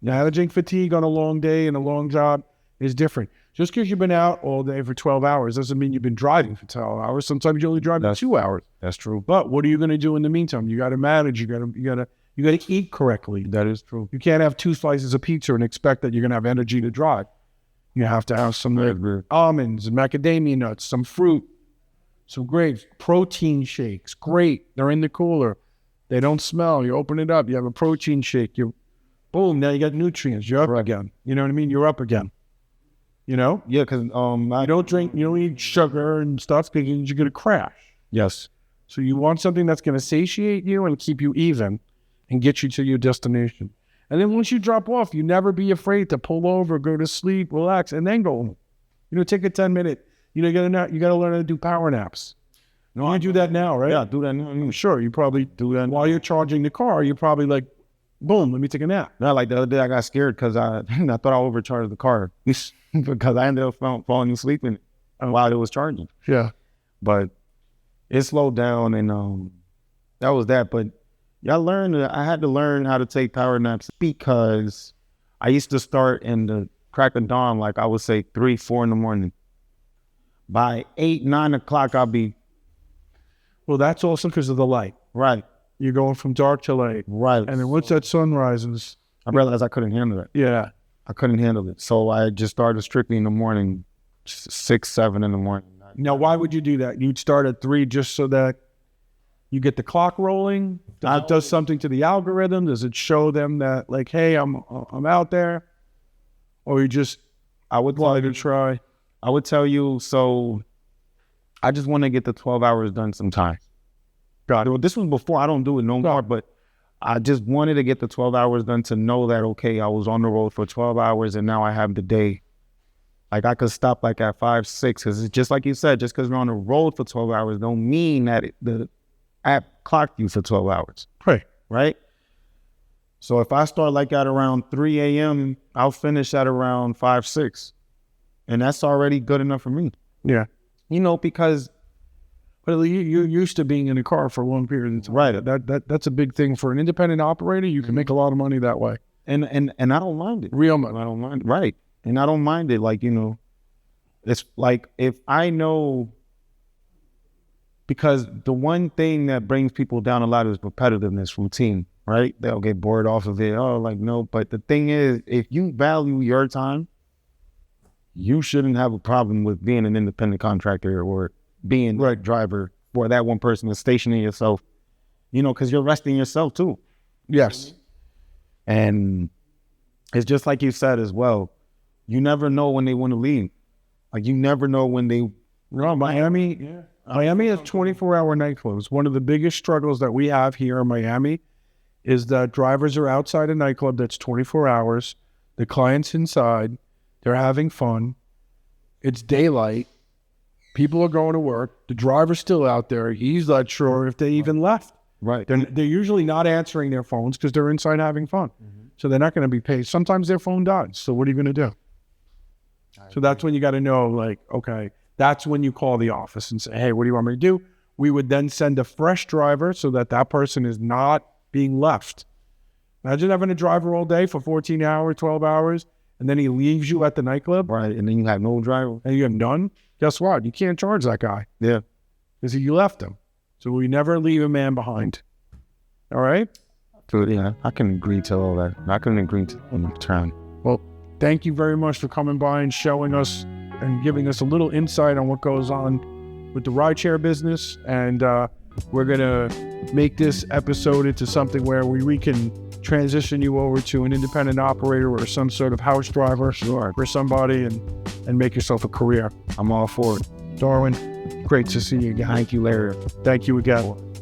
Managing fatigue on a long day and a long job is different. Just because you've been out all day for 12 hours doesn't mean you've been driving for 12 hours. Sometimes you only drive for 2 hours. That's true. But what are you going to do in the meantime? You got to manage. You got to eat correctly. That is true. You can't have 2 slices of pizza and expect that you're going to have energy to drive. You have to have some almonds and macadamia nuts, some fruit, some grapes, protein shakes. Great. They're in the cooler. They don't smell. You open it up. You have a protein shake. Boom. Now you got nutrients. You're up again. You know what I mean? You're up again. Yeah, because you don't drink. You don't eat sugar and stuff because you're going to crash. Yes. So you want something that's going to satiate you and keep you even and get you to your destination. And then once you drop off, you never be afraid to pull over, go to sleep, relax, and then go home. Take a 10-minute. You got to learn how to do power naps. No, I do that now, right? Yeah, do that now. Sure, you probably do that while you're charging the car. You're probably like, boom, let me take a nap. No, like the other day I got scared because I thought I overcharged the car because I ended up falling asleep in it while it was charging. Yeah, but it slowed down, and that was that. But I had to learn how to take power naps because I used to start in the crack of dawn, like I would say 3, 4 in the morning. By 8, 9 o'clock, I'll be. Well, that's also because of the light. Right. You're going from dark to light. Right. And then once that sun rises. I realized I couldn't handle it. Yeah. I couldn't handle it. So I just started strictly in the morning, 6, 7 in the morning. Now, why would you do that? You'd start at 3 just so that you get the clock rolling? It does something to the algorithm? Does it show them that, like, hey, I'm out there? Or you just, I would tell you, so I just want to get the 12 hours done sometime. Got it. Well, this was before. I don't do it no more, but I just wanted to get the 12 hours done to know that, okay, I was on the road for 12 hours and now I have the day. Like I could stop like at 5, 6, because it's just like you said, just because we're on the road for 12 hours don't mean that the app clocked you for 12 hours. Right? So if I start like at around 3 a.m., I'll finish at around 5, 6. And that's already good enough for me. Yeah. Because... But you're used to being in a car for a long period of time. Right. That's a big thing for an independent operator. You can make a lot of money that way. And I don't mind it. Real money. I don't mind it. Right. And I don't mind it. Like, it's like if I know, because the one thing that brings people down a lot is repetitiveness, routine, right? They'll get bored off of it. Oh, like, no. But the thing is, if you value your time, you shouldn't have a problem with being an independent contractor or being a driver for that one person and stationing yourself, because you're resting yourself too. Yes. And it's just like you said as well. You never know when they want to leave. Like, you never know when they... Miami has 24-hour nightclubs. One of the biggest struggles that we have here in Miami is that drivers are outside a nightclub that's 24 hours. The client's inside. They're having fun. It's daylight. People are going to work. The driver's still out there. He's not sure if they even left. Right. They're usually not answering their phones because they're inside having fun. Mm-hmm. So they're not going to be paid. Sometimes their phone dies. So what are you going to do? So that's when you got to know, like, okay, that's when you call the office and say, hey, what do you want me to do? We would then send a fresh driver so that that person is not being left. Imagine having a driver all day for 14 hours, 12 hours, and then he leaves you at the nightclub. Right, and then you have no driver. And you have none. Guess what? You can't charge that guy. Yeah. Because you left him. So we never leave a man behind. All right? So, yeah, I can agree to all that. I can agree to the term. Well, thank you very much for coming by and showing us and giving us a little insight on what goes on with the rideshare business. And we're going to make this episode into something where we can transition you over to an independent operator or some sort of house driver for somebody and make yourself a career. I'm all for it. Darwin, great to see you again. Thank you, Larry. Thank you again.